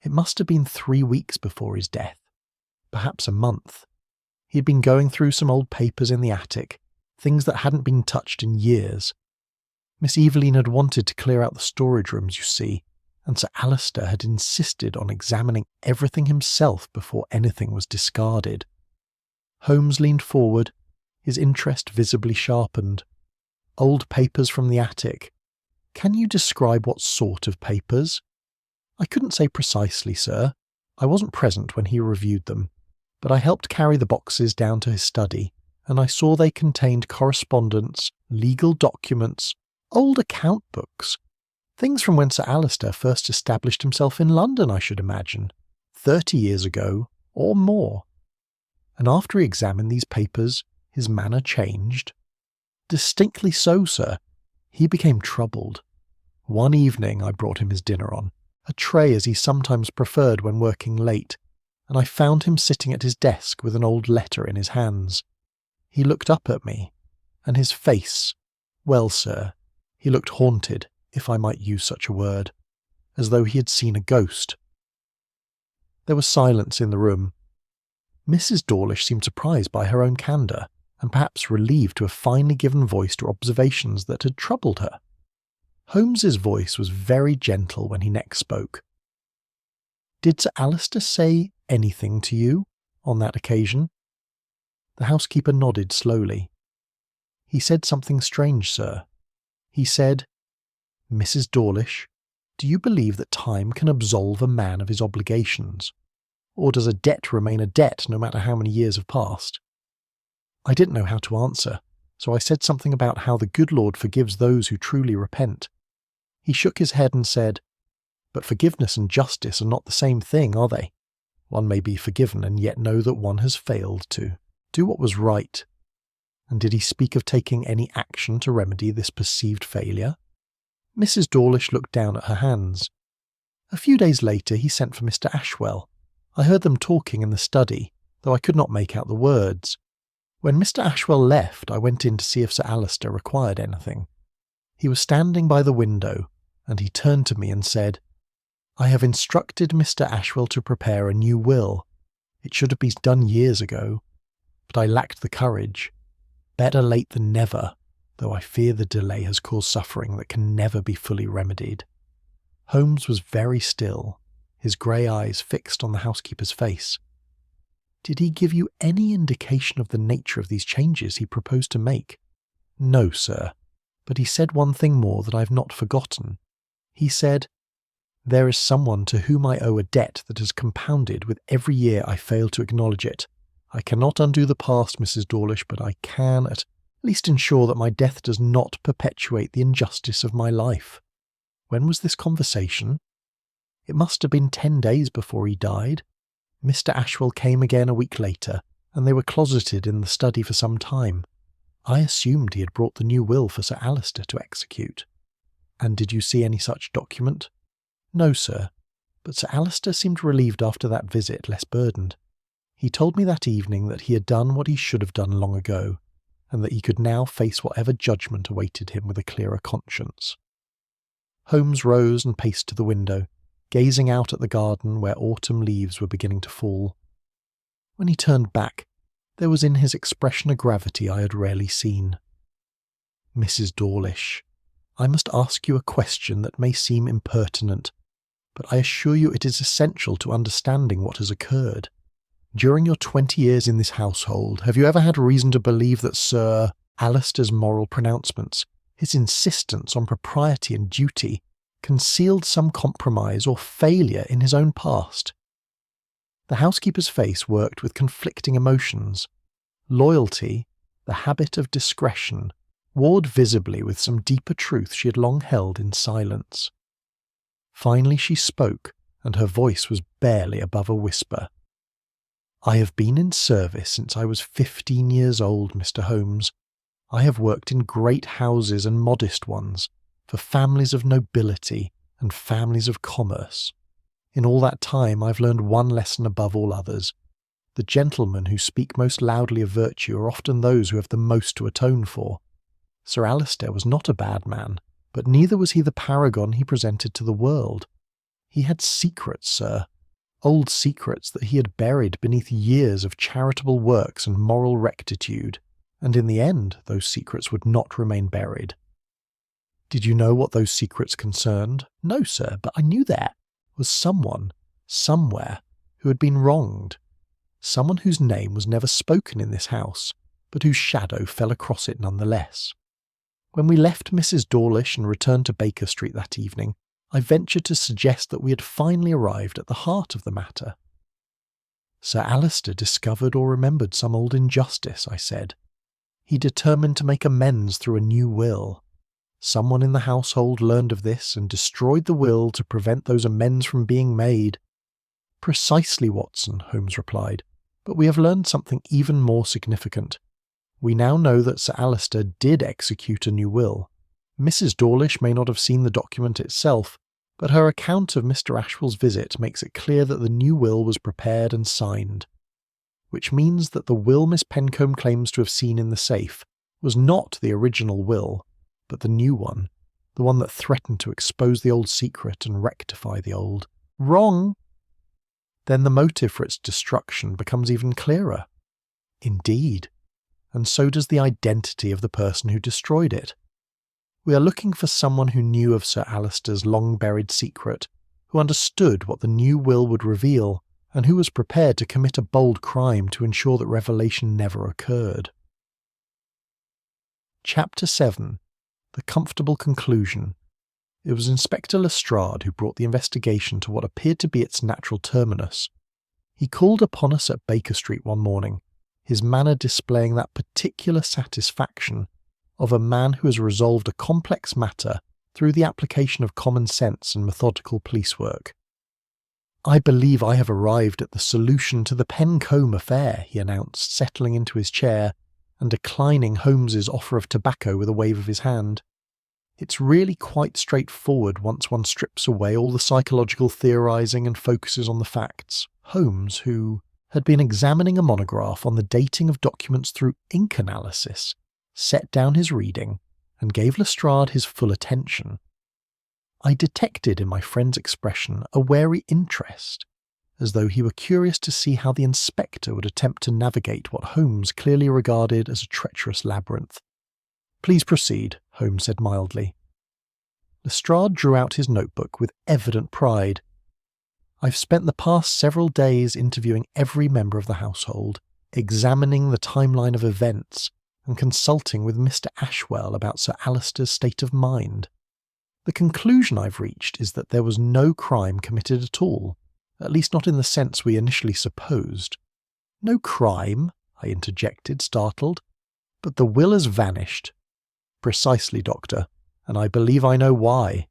It must have been 3 weeks before his death. Perhaps a month. He had been going through some old papers in the attic, things that hadn't been touched in years. Miss Eveline had wanted to clear out the storage rooms, you see, and Sir Alister had insisted on examining everything himself before anything was discarded. Holmes leaned forward, his interest visibly sharpened. Old papers from the attic. Can you describe what sort of papers? I couldn't say precisely, sir. I wasn't present when he reviewed them, but I helped carry the boxes down to his study, and I saw they contained correspondence, legal documents, old account books, things from when Sir Alister first established himself in London, I should imagine, 30 years ago or more. And after he examined these papers, his manner changed. Distinctly so, sir. He became troubled. One evening I brought him his dinner on, a tray as he sometimes preferred when working late, and I found him sitting at his desk with an old letter in his hands. He looked up at me, and his face— well, sir, he looked haunted, if I might use such a word, as though he had seen a ghost. There was silence in the room. Mrs. Dawlish seemed surprised by her own candour, and perhaps relieved to have finally given voice to observations that had troubled her. Holmes's voice was very gentle when he next spoke. Did Sir Alister say anything to you on that occasion? The housekeeper nodded slowly. He said something strange, sir. He said, Mrs. Dawlish, do you believe that time can absolve a man of his obligations? Or does a debt remain a debt no matter how many years have passed? I didn't know how to answer, so I said something about how the good Lord forgives those who truly repent. He shook his head and said, But forgiveness and justice are not the same thing, are they? One may be forgiven and yet know that one has failed to do what was right. And did he speak of taking any action to remedy this perceived failure? Mrs. Dawlish looked down at her hands. A few days later he sent for Mr. Ashwell. I heard them talking in the study, though I could not make out the words. When Mr. Ashwell left, I went in to see if Sir Alister required anything. He was standing by the window, and he turned to me and said, I have instructed Mr. Ashwell to prepare a new will. It should have been done years ago, but I lacked the courage. Better late than never, though I fear the delay has caused suffering that can never be fully remedied. Holmes was very still, his grey eyes fixed on the housekeeper's face. Did he give you any indication of the nature of these changes he proposed to make? No, sir, but he said one thing more that I have not forgotten. He said, There is someone to whom I owe a debt that has compounded with every year I fail to acknowledge it. I cannot undo the past, Mrs. Dawlish, but I can at least ensure that my death does not perpetuate the injustice of my life. When was this conversation? It must have been 10 days before he died. Mr. Ashwell came again a week later, and they were closeted in the study for some time. I assumed he had brought the new will for Sir Alister to execute. And did you see any such document? No, sir, but Sir Alister seemed relieved after that visit, less burdened. He told me that evening that he had done what he should have done long ago, and that he could now face whatever judgment awaited him with a clearer conscience. Holmes rose and paced to the window, gazing out at the garden where autumn leaves were beginning to fall. When he turned back, there was in his expression a gravity I had rarely seen. Mrs. Dawlish, I must ask you a question that may seem impertinent, but I assure you it is essential to understanding what has occurred. During your 20 years in this household, have you ever had reason to believe that Sir Alister's moral pronouncements, his insistence on propriety and duty, concealed some compromise or failure in his own past? The housekeeper's face worked with conflicting emotions. Loyalty, the habit of discretion, warred visibly with some deeper truth she had long held in silence. Finally she spoke, and her voice was barely above a whisper. I have been in service since I was 15 years old, Mr. Holmes. I have worked in great houses and modest ones, for families of nobility and families of commerce. In all that time I've learned one lesson above all others. The gentlemen who speak most loudly of virtue are often those who have the most to atone for. Sir Alistair was not a bad man, but neither was he the paragon he presented to the world. He had secrets, sir, old secrets that he had buried beneath years of charitable works and moral rectitude, and in the end those secrets would not remain buried. Did you know what those secrets concerned? No, sir, but I knew there was someone, somewhere, who had been wronged. Someone whose name was never spoken in this house, but whose shadow fell across it nonetheless. When we left Mrs. Dawlish and returned to Baker Street that evening, I ventured to suggest that we had finally arrived at the heart of the matter. Sir Alistair discovered or remembered some old injustice, I said. He determined to make amends through a new will. Someone in the household learned of this and destroyed the will to prevent those amends from being made. Precisely, Watson, Holmes replied, but we have learned something even more significant. We now know that Sir Alistair did execute a new will. Mrs. Dawlish may not have seen the document itself, but her account of Mr. Ashwell's visit makes it clear that the new will was prepared and signed, which means that the will Miss Pencombe claims to have seen in the safe was not the original will, but the new one, the one that threatened to expose the old secret and rectify the old. Wrong! Then the motive for its destruction becomes even clearer. Indeed, and so does the identity of the person who destroyed it. We are looking for someone who knew of Sir Alistair's long-buried secret, who understood what the new will would reveal, and who was prepared to commit a bold crime to ensure that revelation never occurred. Chapter 7. The Comfortable Conclusion. It was Inspector Lestrade who brought the investigation to what appeared to be its natural terminus. He called upon us at Baker Street one morning, his manner displaying that particular satisfaction of a man who has resolved a complex matter through the application of common sense and methodical police work. "I believe I have arrived at the solution to the Pencombe affair," he announced, settling into his chair and declining Holmes's offer of tobacco with a wave of his hand. "It's really quite straightforward once one strips away all the psychological theorising and focuses on the facts." Holmes, who had been examining a monograph on the dating of documents through ink analysis, set down his reading and gave Lestrade his full attention. I detected in my friend's expression a wary interest, as though he were curious to see how the inspector would attempt to navigate what Holmes clearly regarded as a treacherous labyrinth. "Please proceed," Holmes said mildly. Lestrade drew out his notebook with evident pride. "I've spent the past several days interviewing every member of the household, examining the timeline of events, and consulting with Mr. Ashwell about Sir Alistair's state of mind. The conclusion I've reached is that there was no crime committed at all, at least not in the sense we initially supposed." "No crime?" I interjected, startled. "But the will has vanished." "Precisely, Doctor, and I believe I know why."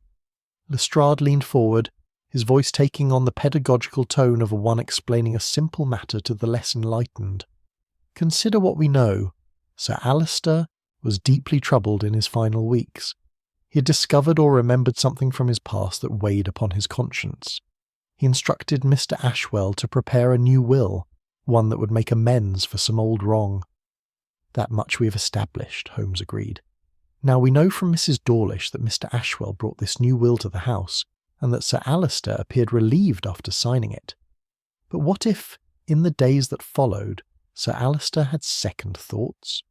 Lestrade leaned forward, his voice taking on the pedagogical tone of one explaining a simple matter to the less enlightened. "Consider what we know. Sir Alistair was deeply troubled in his final weeks. He had discovered or remembered something from his past that weighed upon his conscience. He instructed Mr. Ashwell to prepare a new will, one that would make amends for some old wrong." "That much we have established," Holmes agreed. "Now we know from Mrs. Dawlish that Mr. Ashwell brought this new will to the house, and that Sir Alistair appeared relieved after signing it. But what if, in the days that followed, Sir Alistair had second thoughts?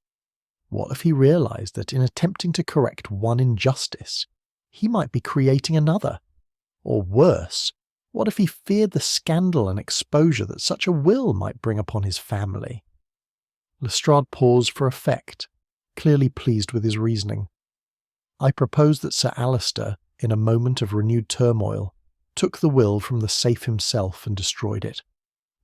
What if he realised that in attempting to correct one injustice, he might be creating another? Or worse, what if he feared the scandal and exposure that such a will might bring upon his family?" Lestrade paused for effect, clearly pleased with his reasoning. "I propose that Sir Alistair, in a moment of renewed turmoil, took the will from the safe himself and destroyed it.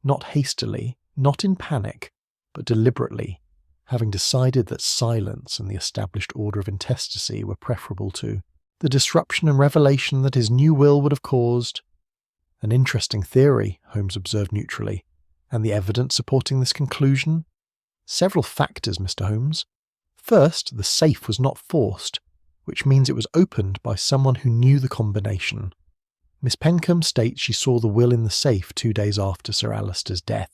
Not hastily, not in panic, but deliberately, having decided that silence and the established order of intestacy were preferable to the disruption and revelation that his new will would have caused." "An interesting theory," Holmes observed neutrally. "And the evidence supporting this conclusion?" "Several factors, Mr. Holmes. First, the safe was not forced, which means it was opened by someone who knew the combination. Miss Pencombe states she saw the will in the safe 2 days after Sir Alister's death.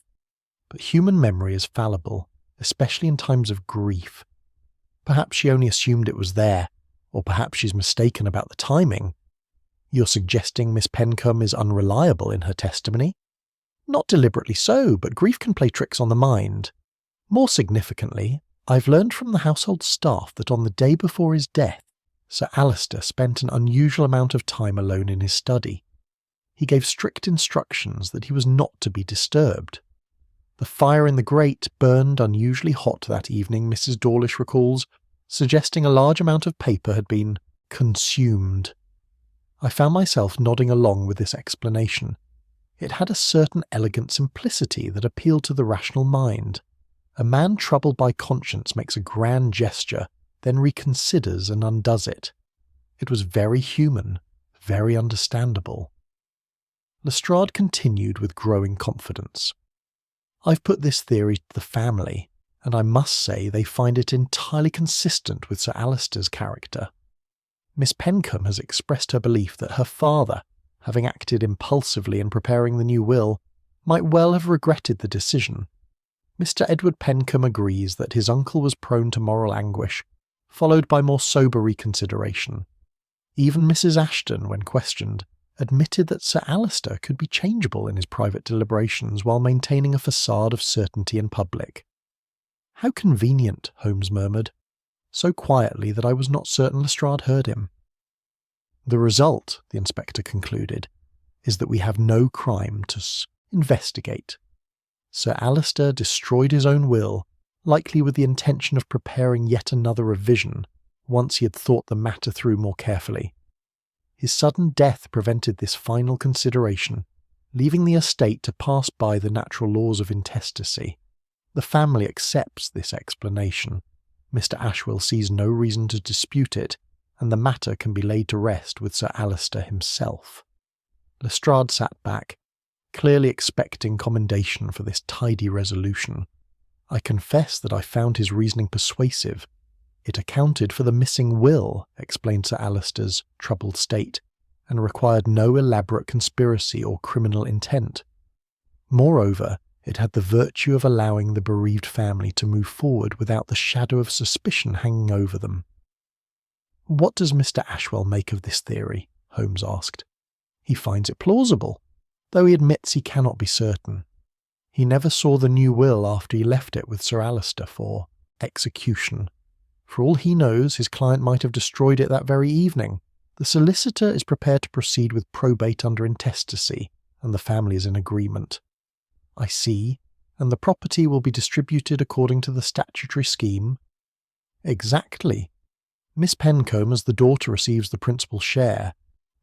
But human memory is fallible, especially in times of grief. Perhaps she only assumed it was there, or perhaps she's mistaken about the timing. You're suggesting Miss Pencombe is unreliable in her testimony? Not deliberately so, but grief can play tricks on the mind. More significantly, I've learned from the household staff that on the day before his death, Sir Alister spent an unusual amount of time alone in his study. He gave strict instructions that he was not to be disturbed. The fire in the grate burned unusually hot that evening, Mrs. Dawlish recalls, suggesting a large amount of paper had been consumed. I found myself nodding along with this explanation. It had a certain elegant simplicity that appealed to the rational mind. A man troubled by conscience makes a grand gesture, then reconsiders and undoes it. It was very human, very understandable. Lestrade continued with growing confidence. I've put this theory to the family, and I must say they find it entirely consistent with Sir Alister's character. Miss Pencombe has expressed her belief that her father, having acted impulsively in preparing the new will, might well have regretted the decision. Mr. Edward Pencombe agrees that his uncle was prone to moral anguish, followed by more sober reconsideration. Even Mrs. Ashton, when questioned, admitted that Sir Alister could be changeable in his private deliberations while maintaining a facade of certainty in public. "How convenient," Holmes murmured, so quietly that I was not certain Lestrade heard him. "The result," the inspector concluded, "is that we have no crime to investigate. Sir Alister destroyed his own will, likely with the intention of preparing yet another revision, once he had thought the matter through more carefully. His sudden death prevented this final consideration, leaving the estate to pass by the natural laws of intestacy. The family accepts this explanation. Mr. Ashwell sees no reason to dispute it, and the matter can be laid to rest with Sir Alister himself." Lestrade sat back, clearly expecting commendation for this tidy resolution. I confess that I found his reasoning persuasive. It accounted for the missing will, explained Sir Alister's troubled state, and required no elaborate conspiracy or criminal intent. Moreover, it had the virtue of allowing the bereaved family to move forward without the shadow of suspicion hanging over them. "What does Mr. Ashwell make of this theory?" Holmes asked. "He finds it plausible, though he admits he cannot be certain. He never saw the new will after he left it with Sir Alister for execution. For all he knows, his client might have destroyed it that very evening. The solicitor is prepared to proceed with probate under intestacy, and the family is in agreement." "I see. And the property will be distributed according to the statutory scheme?" "Exactly. Miss Pencombe, as the daughter, receives the principal share.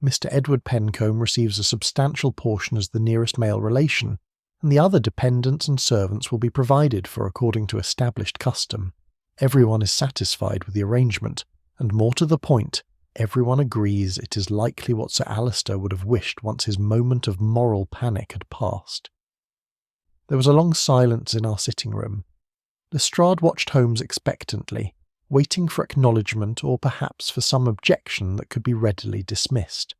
Mr. Edward Pencombe receives a substantial portion as the nearest male relation, and the other dependents and servants will be provided for according to established custom. Everyone is satisfied with the arrangement, and more to the point, everyone agrees it is likely what Sir Alister would have wished once his moment of moral panic had passed." There was a long silence in our sitting room. Lestrade watched Holmes expectantly, waiting for acknowledgement or perhaps for some objection that could be readily dismissed.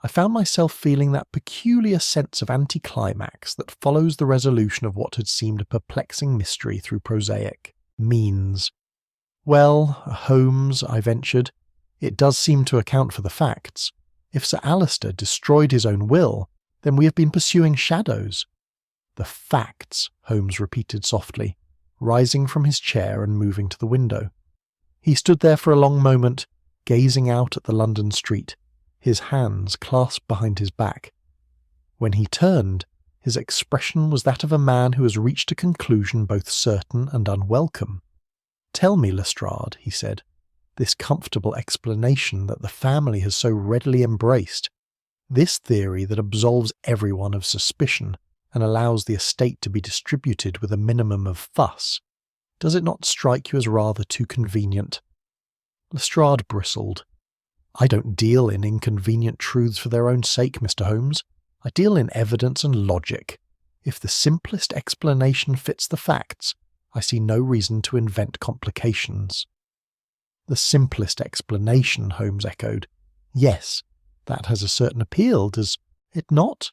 I found myself feeling that peculiar sense of anticlimax that follows the resolution of what had seemed a perplexing mystery through prosaic means. "Well, Holmes," I ventured, "it does seem to account for the facts. If Sir Alister destroyed his own will, then we have been pursuing shadows." "The facts," Holmes repeated softly, rising from his chair and moving to the window. He stood there for a long moment, gazing out at the London street, his hands clasped behind his back. When he turned, his expression was that of a man who has reached a conclusion both certain and unwelcome. "Tell me, Lestrade," he said, "this comfortable explanation that the family has so readily embraced, this theory that absolves everyone of suspicion and allows the estate to be distributed with a minimum of fuss, does it not strike you as rather too convenient?" Lestrade bristled. "I don't deal in inconvenient truths for their own sake, Mr. Holmes. I deal in evidence and logic. If the simplest explanation fits the facts, I see no reason to invent complications." "The simplest explanation," Holmes echoed. "Yes, that has a certain appeal, does it not?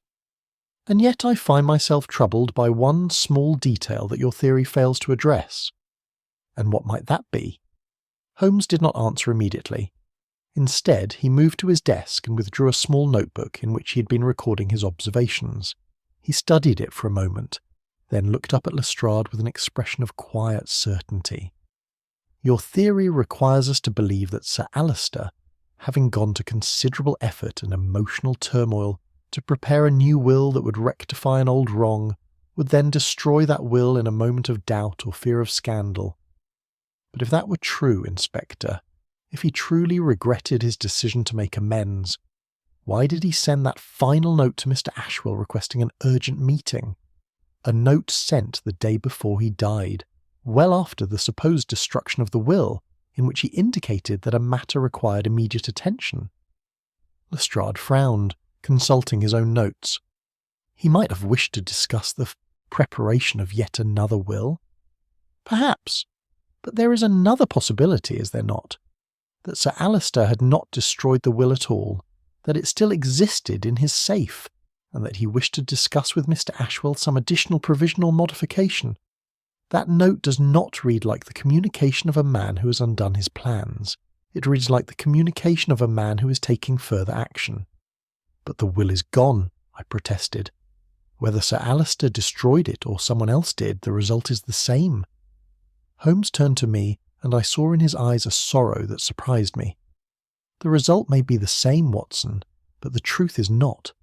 And yet I find myself troubled by one small detail that your theory fails to address." "And what might that be?" Holmes did not answer immediately. Instead, he moved to his desk and withdrew a small notebook in which he had been recording his observations. He studied it for a moment, then looked up at Lestrade with an expression of quiet certainty. "Your theory requires us to believe that Sir Alister, having gone to considerable effort and emotional turmoil to prepare a new will that would rectify an old wrong, would then destroy that will in a moment of doubt or fear of scandal. But if that were true, Inspector, if he truly regretted his decision to make amends, why did he send that final note to Mr. Ashwell requesting an urgent meeting? A note sent the day before he died, well after the supposed destruction of the will, in which he indicated that a matter required immediate attention." Lestrade frowned, consulting his own notes. He might have wished to discuss the preparation of yet another will. Perhaps, but there is another possibility, is there not? That Sir Alister had not destroyed the will at all, that it still existed in his safe, and that he wished to discuss with Mr. Ashwell some additional provisional modification. That note does not read like the communication of a man who has undone his plans. It reads like the communication of a man who is taking further action. "But the will is gone," I protested. "Whether Sir Alister destroyed it or someone else did, the result is the same." Holmes turned to me, and I saw in his eyes a sorrow that surprised me. "The result may be the same, Watson, but the truth is not.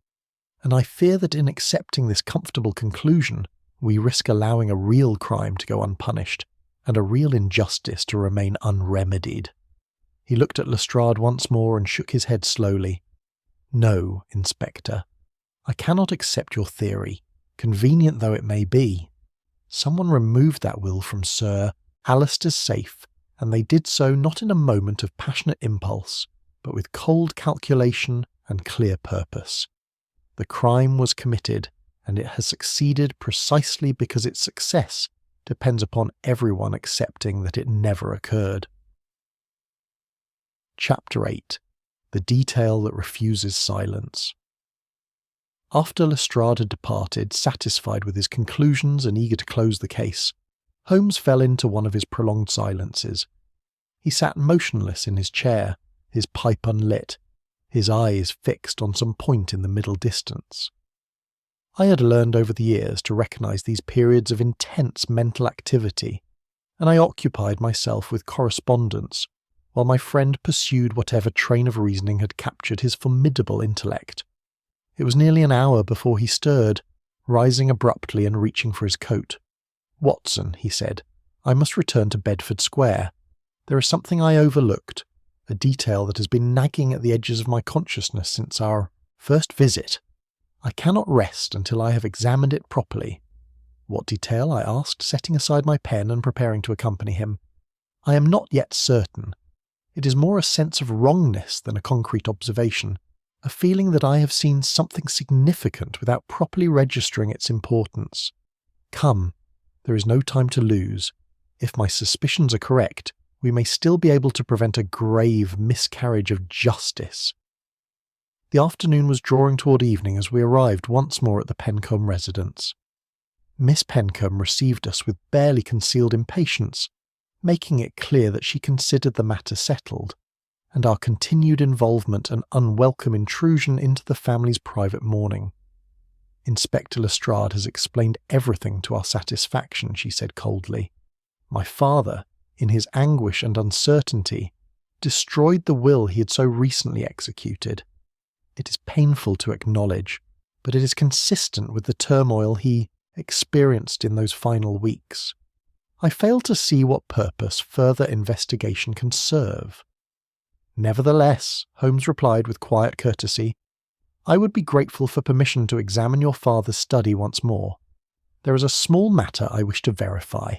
And I fear that in accepting this comfortable conclusion, we risk allowing a real crime to go unpunished, and a real injustice to remain unremedied." He looked at Lestrade once more and shook his head slowly. "No, Inspector, I cannot accept your theory, convenient though it may be. Someone removed that will from Sir Alister's safe, and they did so not in a moment of passionate impulse, but with cold calculation and clear purpose. The crime was committed, and it has succeeded precisely because its success depends upon everyone accepting that it never occurred." Chapter 8. The Detail That Refuses Silence. After Lestrade had departed, satisfied with his conclusions and eager to close the case, Holmes fell into one of his prolonged silences. He sat motionless in his chair, his pipe unlit, his eyes fixed on some point in the middle distance. I had learned over the years to recognise these periods of intense mental activity, and I occupied myself with correspondence, while my friend pursued whatever train of reasoning had captured his formidable intellect. It was nearly an hour before he stirred, rising abruptly and reaching for his coat. "Watson," he said, "I must return to Bedford Square. There is something I overlooked, a detail that has been nagging at the edges of my consciousness since our first visit. I cannot rest until I have examined it properly." "What detail?" I asked, setting aside my pen and preparing to accompany him. "I am not yet certain. It is more a sense of wrongness than a concrete observation, a feeling that I have seen something significant without properly registering its importance. Come, there is no time to lose. If my suspicions are correct, we may still be able to prevent a grave miscarriage of justice." The afternoon was drawing toward evening as we arrived once more at the Pencombe residence. Miss Pencombe received us with barely concealed impatience, making it clear that she considered the matter settled, and our continued involvement an unwelcome intrusion into the family's private mourning. "Inspector Lestrade has explained everything to our satisfaction," she said coldly. "My father, in his anguish and uncertainty, destroyed the will he had so recently executed. It is painful to acknowledge, but it is consistent with the turmoil he experienced in those final weeks. I fail to see what purpose further investigation can serve." "Nevertheless," Holmes replied with quiet courtesy, "I would be grateful for permission to examine your father's study once more. There is a small matter I wish to verify,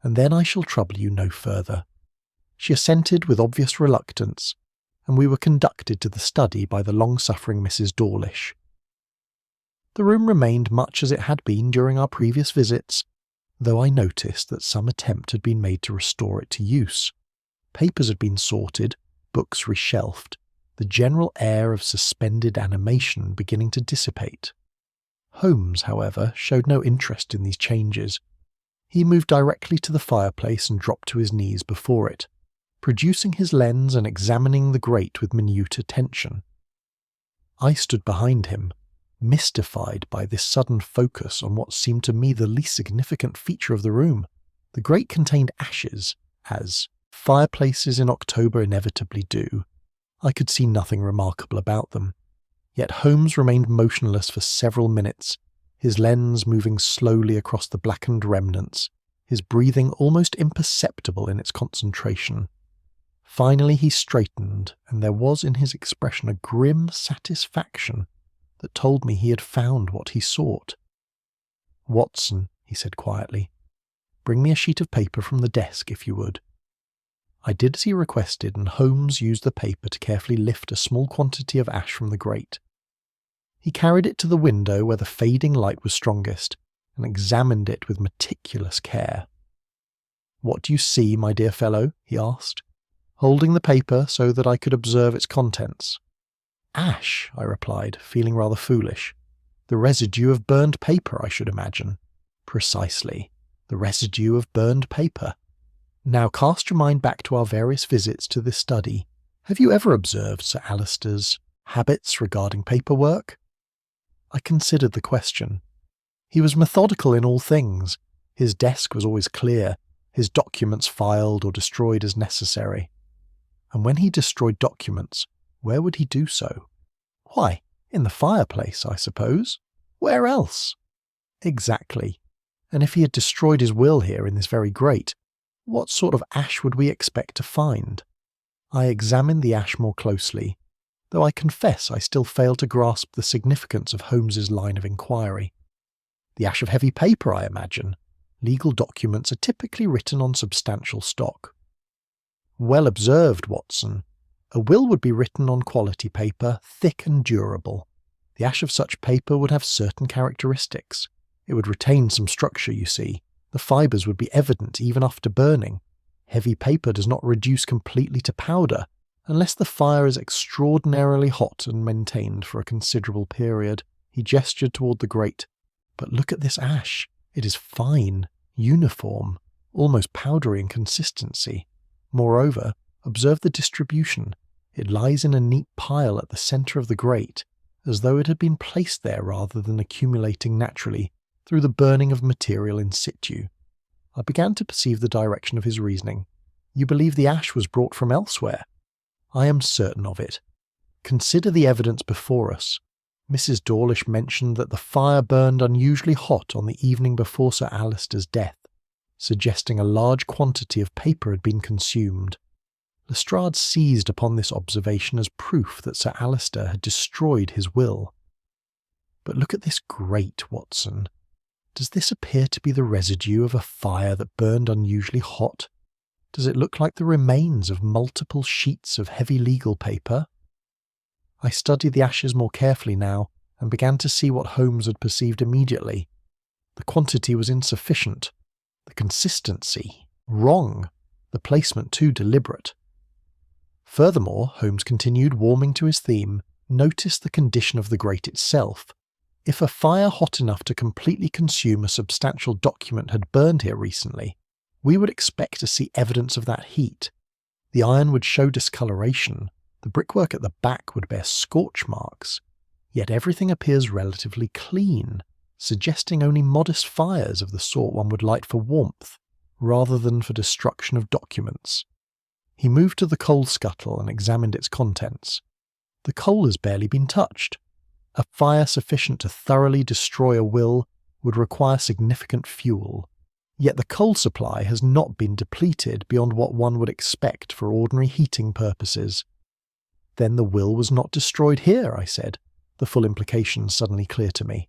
and then I shall trouble you no further." She assented with obvious reluctance, and we were conducted to the study by the long-suffering Mrs. Dawlish. The room remained much as it had been during our previous visits. though I noticed that some attempt had been made to restore it to use. Papers had been sorted, books reshelved, the general air of suspended animation beginning to dissipate. Holmes, however, showed no interest in these changes. He moved directly to the fireplace and dropped to his knees before it, producing his lens and examining the grate with minute attention. I stood behind him, mystified by this sudden focus on what seemed to me the least significant feature of the room. The grate contained ashes, as fireplaces in October inevitably do. I could see nothing remarkable about them. Yet Holmes remained motionless for several minutes, his lens moving slowly across the blackened remnants, his breathing almost imperceptible in its concentration. Finally he straightened, and there was in his expression a grim satisfaction that told me he had found what he sought. "Watson," he said quietly, "bring me a sheet of paper from the desk, if you would." I did as he requested, and Holmes used the paper to carefully lift a small quantity of ash from the grate. He carried it to the window where the fading light was strongest, and examined it with meticulous care. "What do you see, my dear fellow?" he asked, holding the paper so that I could observe its contents. "Ash," I replied, feeling rather foolish. "The residue of burned paper, I should imagine." "Precisely, the residue of burned paper. Now cast your mind back to our various visits to this study. Have you ever observed Sir Alister's habits regarding paperwork?" I considered the question. He was methodical in all things. His desk was always clear, his documents filed or destroyed as necessary. And when he destroyed documents, where would he do so? Why, in the fireplace, I suppose. Where else? Exactly. And if he had destroyed his will here in this very grate, what sort of ash would we expect to find? I examined the ash more closely, though I confess I still failed to grasp the significance of Holmes's line of inquiry. The ash of heavy paper, I imagine. Legal documents are typically written on substantial stock. Well observed, Watson. A will would be written on quality paper, thick and durable. The ash of such paper would have certain characteristics. It would retain some structure, you see. The fibres would be evident even after burning. Heavy paper does not reduce completely to powder, unless the fire is extraordinarily hot and maintained for a considerable period. He gestured toward the grate. But look at this ash. It is fine, uniform, almost powdery in consistency. Moreover, observe the distribution. It lies in a neat pile at the centre of the grate, as though it had been placed there rather than accumulating naturally through the burning of material in situ. I began to perceive the direction of his reasoning. "You believe the ash was brought from elsewhere?" "I am certain of it. Consider the evidence before us. Mrs. Dawlish mentioned that the fire burned unusually hot on the evening before Sir Alister's death, suggesting a large quantity of paper had been consumed. Lestrade seized upon this observation as proof that Sir Alister had destroyed his will. But look at this grate, Watson. Does this appear to be the residue of a fire that burned unusually hot? Does it look like the remains of multiple sheets of heavy legal paper?" I studied the ashes more carefully now, and began to see what Holmes had perceived immediately. The quantity was insufficient. The consistency wrong. The placement too deliberate. Furthermore, Holmes continued, warming to his theme, notice the condition of the grate itself. If a fire hot enough to completely consume a substantial document had burned here recently, we would expect to see evidence of that heat. The iron would show discoloration, the brickwork at the back would bear scorch marks, yet everything appears relatively clean, suggesting only modest fires of the sort one would light for warmth, rather than for destruction of documents. He moved to the coal scuttle and examined its contents. The coal has barely been touched. A fire sufficient to thoroughly destroy a will would require significant fuel, yet the coal supply has not been depleted beyond what one would expect for ordinary heating purposes. "Then the will was not destroyed here," I said, the full implications suddenly clear to me.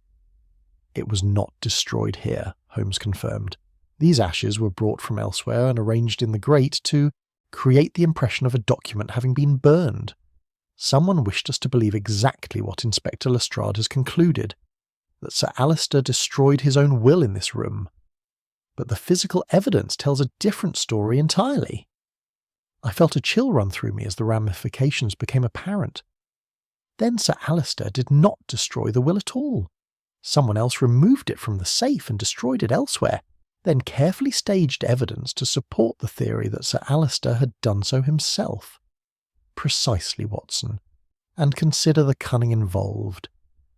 "It was not destroyed here," Holmes confirmed. "These ashes were brought from elsewhere and arranged in the grate to create the impression of a document having been burned. Someone wished us to believe exactly what Inspector Lestrade has concluded, that Sir Alister destroyed his own will in this room. but the physical evidence tells a different story entirely. I felt a chill run through me as the ramifications became apparent. Then Sir Alistair did not destroy the will at all. Someone else removed it from the safe and destroyed it elsewhere, then carefully staged evidence to support the theory that Sir Alistair had done so himself. Precisely, Watson. And consider the cunning involved.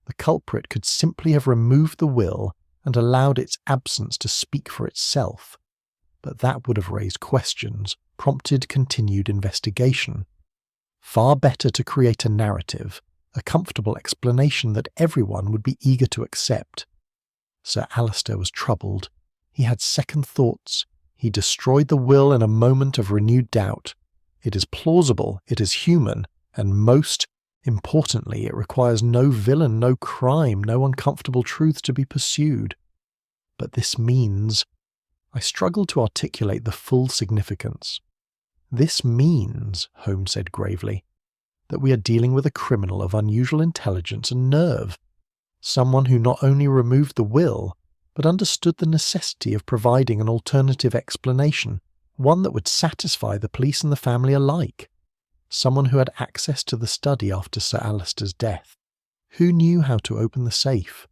The culprit could simply have removed the will and allowed its absence to speak for itself. But that would have raised questions, prompted continued investigation. Far better to create a narrative, a comfortable explanation that everyone would be eager to accept. Sir Alistair was troubled. He had second thoughts. He destroyed the will in a moment of renewed doubt. It is plausible, it is human, and most importantly, it requires no villain, no crime, no uncomfortable truth to be pursued. But this means... I struggled to articulate the full significance. This means, Holmes said gravely, that we are dealing with a criminal of unusual intelligence and nerve, someone who not only removed the will, but understood the necessity of providing an alternative explanation, one that would satisfy the police and the family alike. Someone who had access to the study after Sir Alistair's death, who knew how to open the safe,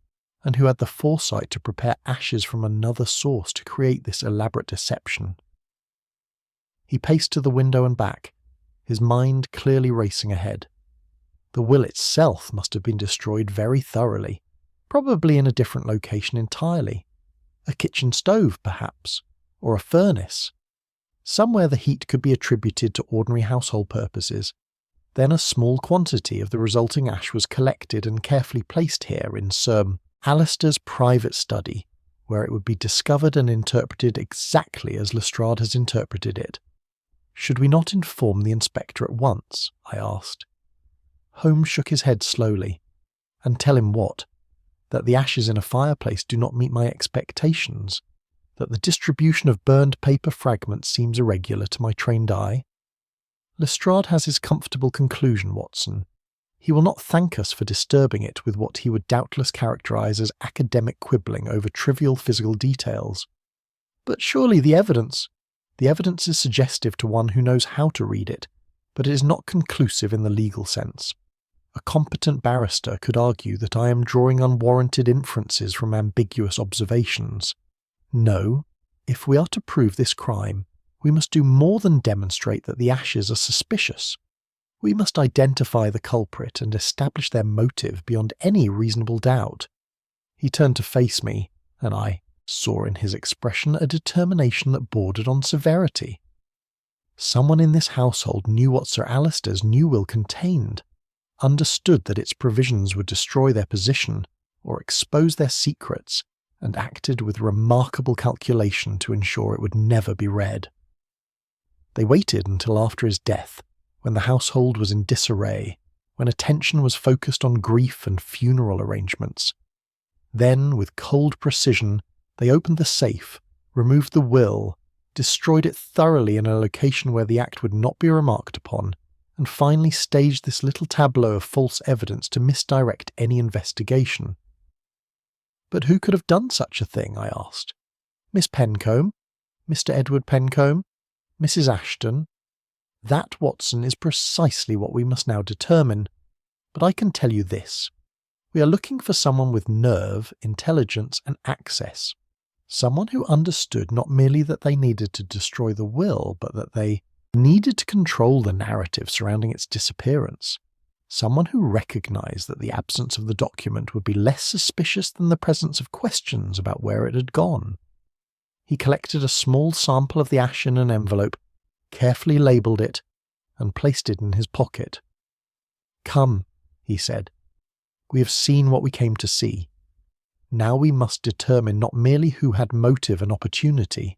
and who had the foresight to prepare ashes from another source to create this elaborate deception. He paced to the window and back, his mind clearly racing ahead. The will itself must have been destroyed very thoroughly, probably in a different location entirely. A kitchen stove, perhaps, or a furnace. Somewhere the heat could be attributed to ordinary household purposes. Then a small quantity of the resulting ash was collected and carefully placed here in Sir Alistair's private study, where it would be discovered and interpreted exactly as Lestrade has interpreted it. Should we not inform the inspector at once? I asked. Holmes shook his head slowly. And tell him what? That the ashes in a fireplace do not meet my expectations? That the distribution of burned paper fragments seems irregular to my trained eye? Lestrade has his comfortable conclusion, Watson. He will not thank us for disturbing it with what he would doubtless characterize as academic quibbling over trivial physical details. But surely the evidence is suggestive to one who knows how to read it, but it is not conclusive in the legal sense. A competent barrister could argue that I am drawing unwarranted inferences from ambiguous observations. No, if we are to prove this crime, we must do more than demonstrate that the ashes are suspicious. We must identify the culprit and establish their motive beyond any reasonable doubt. He turned to face me, and I saw in his expression a determination that bordered on severity. Someone in this household knew what Sir Alistair's new will contained, understood that its provisions would destroy their position or expose their secrets, and acted with remarkable calculation to ensure it would never be read. They waited until after his death, when the household was in disarray, when attention was focused on grief and funeral arrangements. Then, with cold precision, they opened the safe, removed the will, destroyed it thoroughly in a location where the act would not be remarked upon, and finally staged this little tableau of false evidence to misdirect any investigation. But who could have done such a thing, I asked. Miss Pencombe? Mr. Edward Pencombe? Mrs. Ashton? That, Watson, is precisely what we must now determine. But I can tell you this. We are looking for someone with nerve, intelligence, and access. Someone who understood not merely that they needed to destroy the will, but that they needed to control the narrative surrounding its disappearance. Someone who recognized that the absence of the document would be less suspicious than the presence of questions about where it had gone. He collected a small sample of the ash in an envelope, carefully labelled it, and placed it in his pocket. "Come," he said. "We have seen what we came to see. Now we must determine not merely who had motive and opportunity,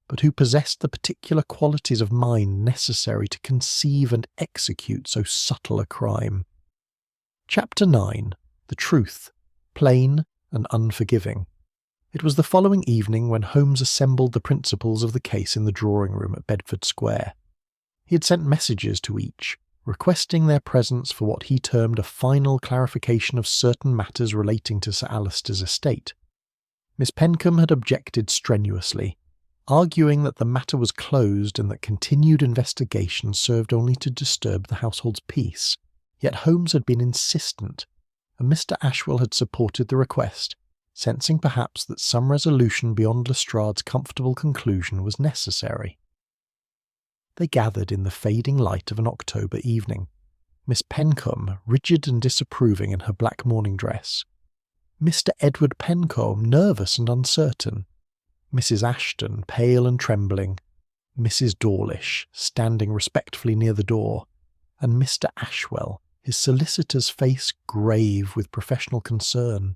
but who possessed the particular qualities of mind necessary to conceive and execute so subtle a crime." Chapter 9. The Truth, Plain and Unforgiving. It was the following evening when Holmes assembled the principals of the case in the drawing-room at Bedford Square. He had sent messages to each, requesting their presence for what he termed a final clarification of certain matters relating to Sir Alistair's estate. Miss Pencombe had objected strenuously, arguing that the matter was closed and that continued investigation served only to disturb the household's peace. Yet Holmes had been insistent, and Mr. Ashwell had supported the request, sensing perhaps that some resolution beyond Lestrade's comfortable conclusion was necessary. They gathered in the fading light of an October evening, Miss Pencombe rigid and disapproving in her black morning dress, Mr. Edward Pencombe nervous and uncertain, Mrs. Ashton pale and trembling, Mrs. Dawlish standing respectfully near the door, and Mr. Ashwell, his solicitor's face grave with professional concern.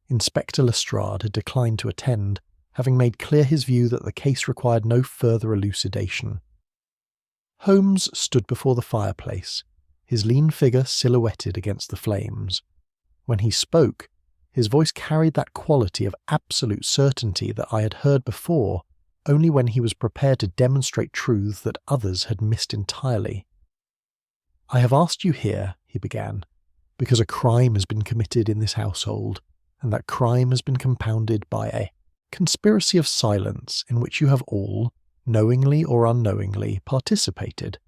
Inspector Lestrade had declined to attend, having made clear his view that the case required no further elucidation. Holmes stood before the fireplace, his lean figure silhouetted against the flames. When he spoke, his voice carried that quality of absolute certainty that I had heard before only when he was prepared to demonstrate truths that others had missed entirely. "I have asked you here," he began, "because a crime has been committed in this household, and that crime has been compounded by a conspiracy of silence in which you have all, knowingly or unknowingly, participated.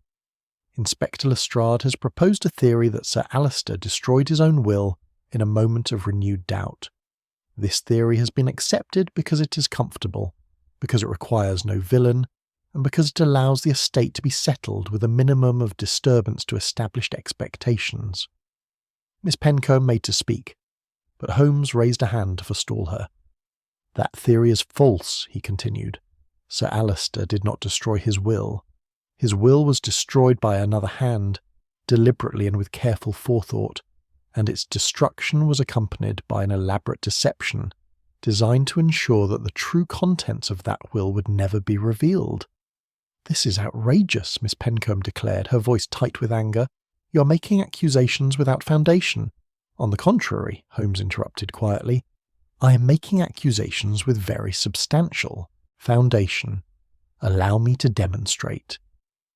Inspector Lestrade has proposed a theory that Sir Alister destroyed his own will in a moment of renewed doubt. This theory has been accepted because it is comfortable, because it requires no villain, and because it allows the estate to be settled with a minimum of disturbance to established expectations." Miss Pencombe made to speak, but Holmes raised a hand to forestall her. "That theory is false," he continued. "Sir Alister did not destroy his will. His will was destroyed by another hand, deliberately and with careful forethought, and its destruction was accompanied by an elaborate deception, designed to ensure that the true contents of that will would never be revealed." "This is outrageous," Miss Pencombe declared, her voice tight with anger. "You are making accusations without foundation." "On the contrary," Holmes interrupted quietly, "I am making accusations with very substantial foundation. Allow me to demonstrate."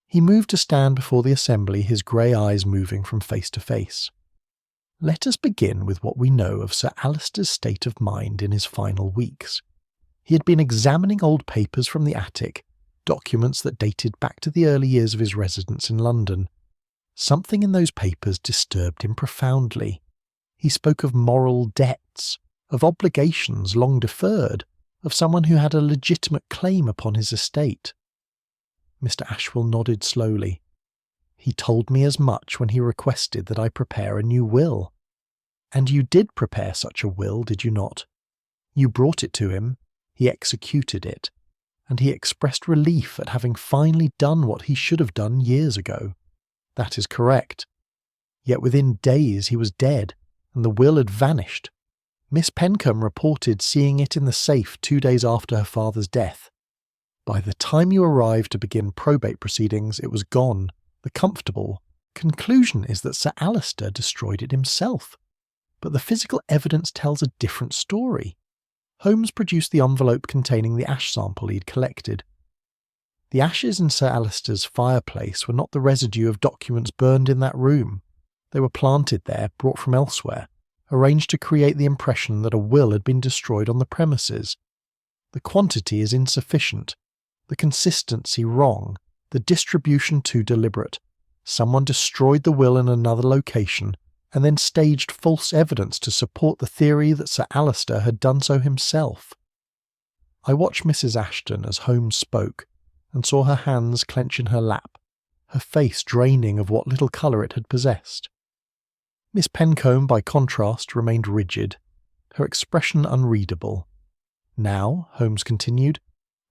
He moved to stand before the assembly, his grey eyes moving from face to face. "Let us begin with what we know of Sir Alister's state of mind in his final weeks. He had been examining old papers from the attic, documents that dated back to the early years of his residence in London. Something in those papers disturbed him profoundly. He spoke of moral debts, of obligations long deferred, of someone who had a legitimate claim upon his estate." Mr. Ashwell nodded slowly. "He told me as much when he requested that I prepare a new will." "And you did prepare such a will, did you not? You brought it to him, he executed it, and he expressed relief at having finally done what he should have done years ago." "That is correct. Yet within days he was dead, and the will had vanished. Miss Pencombe reported seeing it in the safe 2 days after her father's death. By the time you arrived to begin probate proceedings, it was gone. The comfortable conclusion is that Sir Alister destroyed it himself. But the physical evidence tells a different story." Holmes produced the envelope containing the ash sample he had collected. "The ashes in Sir Alister's fireplace were not the residue of documents burned in that room. They were planted there, brought from elsewhere, arranged to create the impression that a will had been destroyed on the premises. The quantity is insufficient, the consistency wrong, the distribution too deliberate. Someone destroyed the will in another location and then staged false evidence to support the theory that Sir Alister had done so himself." I watched Mrs. Ashton as Holmes spoke, and saw her hands clench in her lap, her face draining of what little colour it had possessed. Miss Pencombe, by contrast, remained rigid, her expression unreadable. "Now," Holmes continued,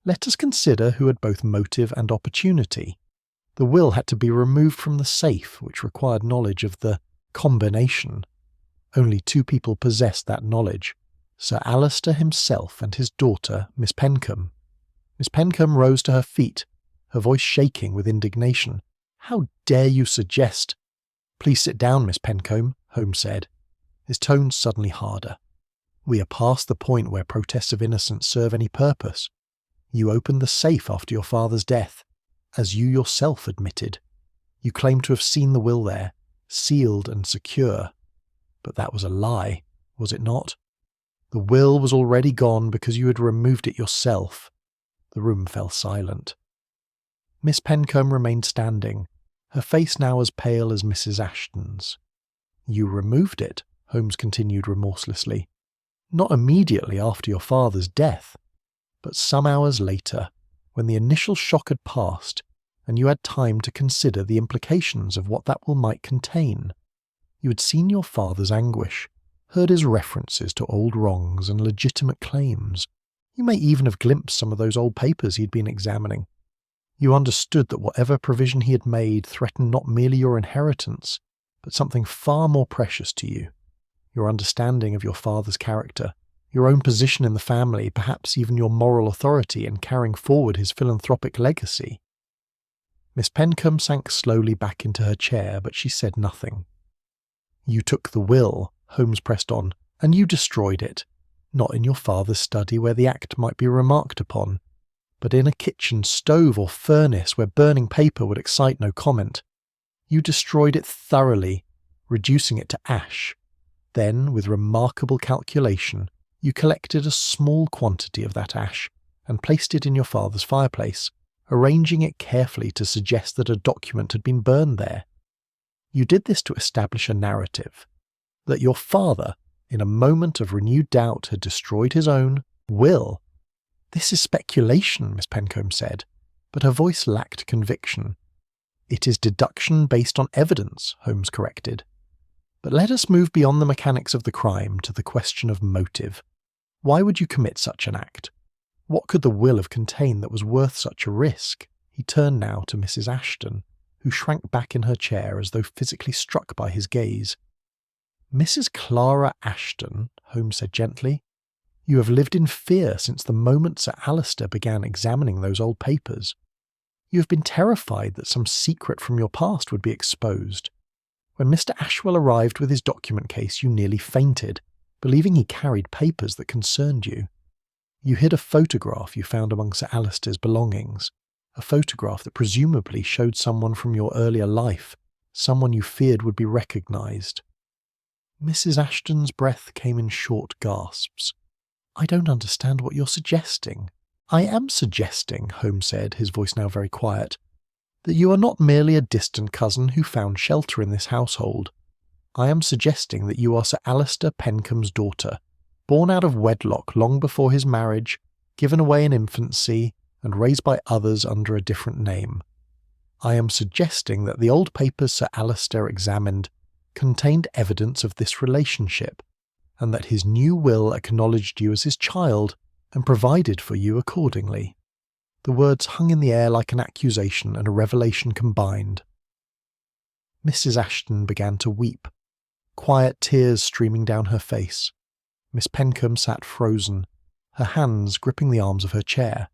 "let us consider who had both motive and opportunity. The will had to be removed from the safe, which required knowledge of the combination. Only 2 people possessed that knowledge, Sir Alister himself and his daughter, Miss Pencombe." Miss Pencombe rose to her feet, her voice shaking with indignation. "How dare you suggest—" "Please sit down, Miss Pencombe," Holmes said, his tone suddenly harder. "We are past the point where protests of innocence serve any purpose. You opened the safe after your father's death, as you yourself admitted. You claimed to have seen the will there, sealed and secure. But that was a lie, was it not? The will was already gone because you had removed it yourself. The room fell silent. Miss Pencombe remained standing, her face now as pale as Mrs. Ashton's. You removed it, Holmes continued remorselessly. Not immediately after your father's death, but some hours later, when the initial shock had passed, and you had time to consider the implications of what that will might contain. You had seen your father's anguish, heard his references to old wrongs and legitimate claims. You may even have glimpsed some of those old papers he'd been examining. You understood that whatever provision he had made threatened not merely your inheritance, but something far more precious to you. Your understanding of your father's character, your own position in the family, perhaps even your moral authority in carrying forward his philanthropic legacy. Miss Pencombe sank slowly back into her chair, but she said nothing. You took the will, Holmes pressed on, and you destroyed it, not in your father's study where the act might be remarked upon, but in a kitchen stove or furnace where burning paper would excite no comment. You destroyed it thoroughly, reducing it to ash. Then, with remarkable calculation, you collected a small quantity of that ash and placed it in your father's fireplace, arranging it carefully to suggest that a document had been burned there. You did this to establish a narrative, that your father, in a moment of renewed doubt, had destroyed his own will. This is speculation, Miss Pencombe said, but her voice lacked conviction. It is deduction based on evidence, Holmes corrected. But let us move beyond the mechanics of the crime to the question of motive. Why would you commit such an act? What could the will have contained that was worth such a risk? He turned now to Mrs. Ashton, who shrank back in her chair as though physically struck by his gaze. Mrs. Clara Ashton, Holmes said gently, you have lived in fear since the moment Sir Alister began examining those old papers. You have been terrified that some secret from your past would be exposed. When Mr. Ashwell arrived with his document case, you nearly fainted, believing he carried papers that concerned you. You hid a photograph you found among Sir Alister's belongings, a photograph that presumably showed someone from your earlier life, someone you feared would be recognised. Mrs. Ashton's breath came in short gasps. I don't understand what you're suggesting. I am suggesting, Holmes said, his voice now very quiet, that you are not merely a distant cousin who found shelter in this household. I am suggesting that you are Sir Alister Pencombe's daughter, born out of wedlock long before his marriage, given away in infancy, and raised by others under a different name. I am suggesting that the old papers Sir Alister examined contained evidence of this relationship, and that his new will acknowledged you as his child and provided for you accordingly. The words hung in the air like an accusation and a revelation combined. Mrs. Ashton began to weep, quiet tears streaming down her face. Miss Pencombe sat frozen, her hands gripping the arms of her chair.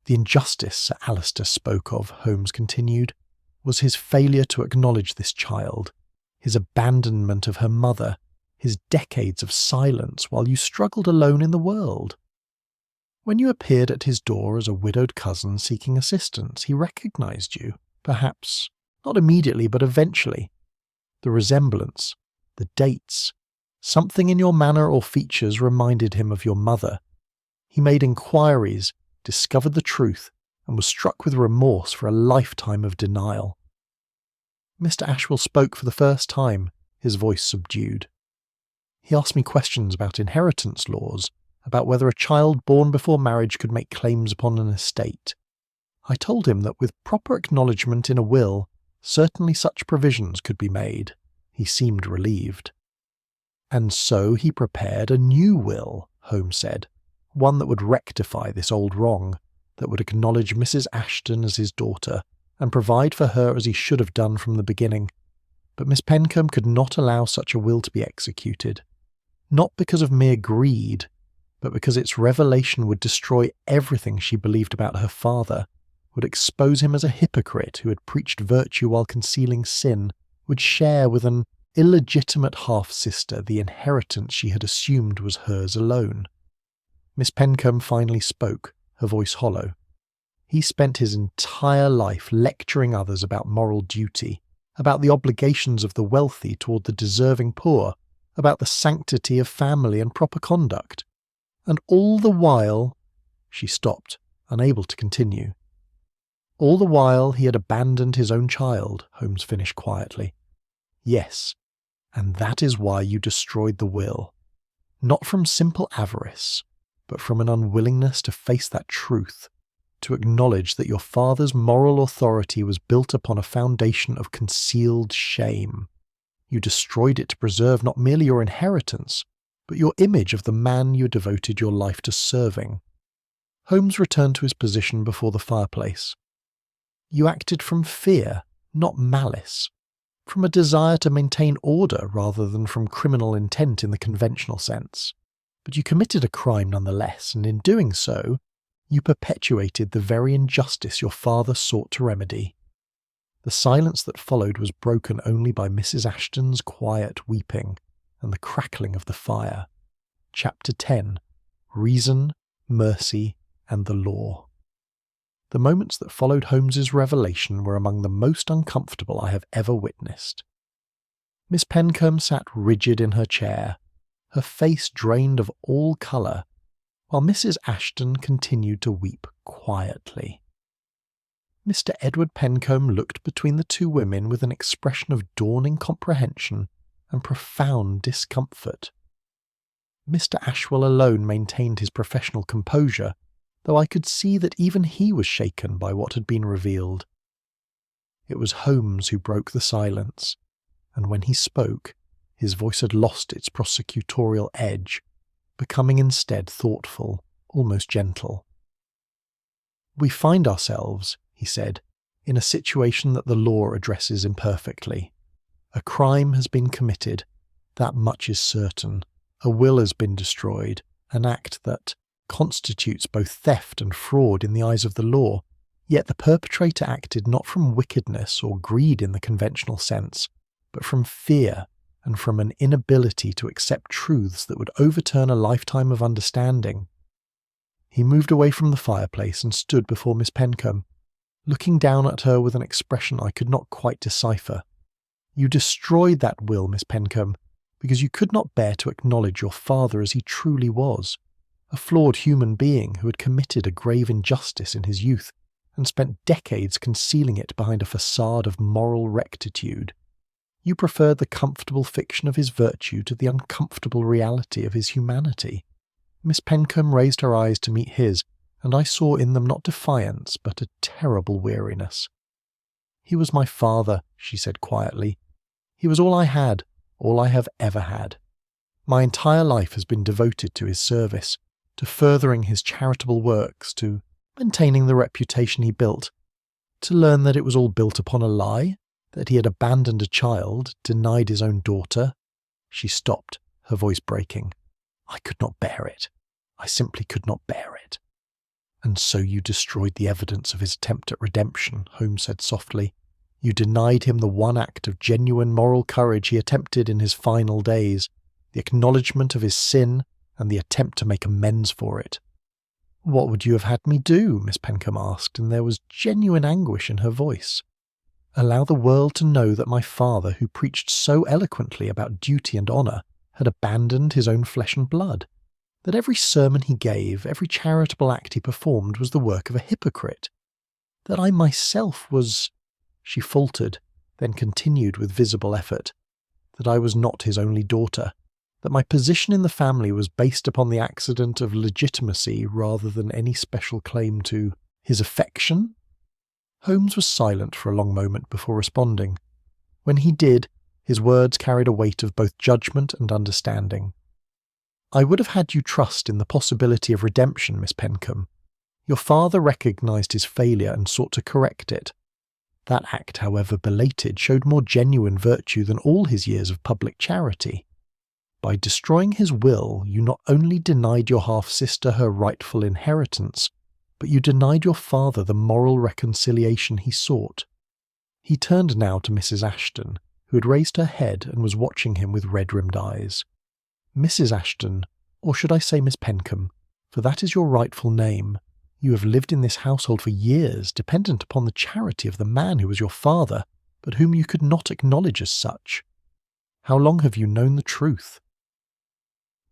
The injustice Sir Alister spoke of, Holmes continued, was his failure to acknowledge this child, his abandonment of her mother, his decades of silence while you struggled alone in the world. When you appeared at his door as a widowed cousin seeking assistance, he recognised you, perhaps not immediately but eventually. The resemblance, the dates, something in your manner or features reminded him of your mother. He made inquiries, discovered the truth, and was struck with remorse for a lifetime of denial. Mr. Ashwell spoke for the first time, his voice subdued. He asked me questions about inheritance laws, about whether a child born before marriage could make claims upon an estate. I told him that with proper acknowledgement in a will, certainly such provisions could be made. He seemed relieved. And so he prepared a new will, Holmes said, one that would rectify this old wrong, that would acknowledge Mrs. Ashton as his daughter, and provide for her as he should have done from the beginning. But Miss Pencombe could not allow such a will to be executed, not because of mere greed, but because its revelation would destroy everything she believed about her father, would expose him as a hypocrite who had preached virtue while concealing sin, would share with an illegitimate half-sister the inheritance she had assumed was hers alone. Miss Pencombe finally spoke, her voice hollow. He spent his entire life lecturing others about moral duty, about the obligations of the wealthy toward the deserving poor, about the sanctity of family and proper conduct. And all the while, she stopped, unable to continue. All the while he had abandoned his own child, Holmes finished quietly. Yes, and that is why you destroyed the will. Not from simple avarice, but from an unwillingness to face that truth, to acknowledge that your father's moral authority was built upon a foundation of concealed shame. You destroyed it to preserve not merely your inheritance, but your image of the man you devoted your life to serving. Holmes returned to his position before the fireplace. You acted from fear, not malice, from a desire to maintain order rather than from criminal intent in the conventional sense. But you committed a crime nonetheless, and in doing so, you perpetuated the very injustice your father sought to remedy. The silence that followed was broken only by Mrs. Ashton's quiet weeping and the crackling of the fire. Chapter 10. Reason, Mercy, and the Law. The moments that followed Holmes's revelation were among the most uncomfortable I have ever witnessed. Miss Pencombe sat rigid in her chair, her face drained of all colour, while Mrs. Ashton continued to weep quietly. Mr. Edward Pencombe looked between the two women with an expression of dawning comprehension and profound discomfort. Mr. Ashwell alone maintained his professional composure, though I could see that even he was shaken by what had been revealed. It was Holmes who broke the silence, and when he spoke, his voice had lost its prosecutorial edge, becoming instead thoughtful, almost gentle. We find ourselves, he said, in a situation that the law addresses imperfectly. A crime has been committed, that much is certain. A will has been destroyed, an act that constitutes both theft and fraud in the eyes of the law, yet the perpetrator acted not from wickedness or greed in the conventional sense, but from fear and from an inability to accept truths that would overturn a lifetime of understanding. He moved away from the fireplace and stood before Miss Pencombe, looking down at her with an expression I could not quite decipher. You destroyed that will, Miss Pencombe, because you could not bear to acknowledge your father as he truly was, a flawed human being who had committed a grave injustice in his youth and spent decades concealing it behind a facade of moral rectitude. You preferred the comfortable fiction of his virtue to the uncomfortable reality of his humanity. Miss Pencombe raised her eyes to meet his, and I saw in them not defiance, but a terrible weariness. He was my father, she said quietly. He was all I had, all I have ever had. My entire life has been devoted to his service, to furthering his charitable works, to maintaining the reputation he built. To learn that it was all built upon a lie, that he had abandoned a child, denied his own daughter. She stopped, her voice breaking. I could not bear it. I simply could not bear it. And so you destroyed the evidence of his attempt at redemption, Holmes said softly. You denied him the one act of genuine moral courage he attempted in his final days, the acknowledgement of his sin and the attempt to make amends for it. What would you have had me do? Miss Pencombe asked, and there was genuine anguish in her voice. Allow the world to know that my father, who preached so eloquently about duty and honour, had abandoned his own flesh and blood, that every sermon he gave, every charitable act he performed was the work of a hypocrite, that I myself was— She faltered, then continued with visible effort, that I was not his only daughter, that my position in the family was based upon the accident of legitimacy rather than any special claim to his affection? Holmes was silent for a long moment before responding. When he did, his words carried a weight of both judgment and understanding. I would have had you trust in the possibility of redemption, Miss Pencombe. Your father recognised his failure and sought to correct it. That act, however belated, showed more genuine virtue than all his years of public charity. By destroying his will, you not only denied your half-sister her rightful inheritance, but you denied your father the moral reconciliation he sought. He turned now to Mrs. Ashton, who had raised her head and was watching him with red-rimmed eyes. Mrs. Ashton, or should I say Miss Pencombe, for that is your rightful name. You have lived in this household for years, dependent upon the charity of the man who was your father, but whom you could not acknowledge as such. How long have you known the truth?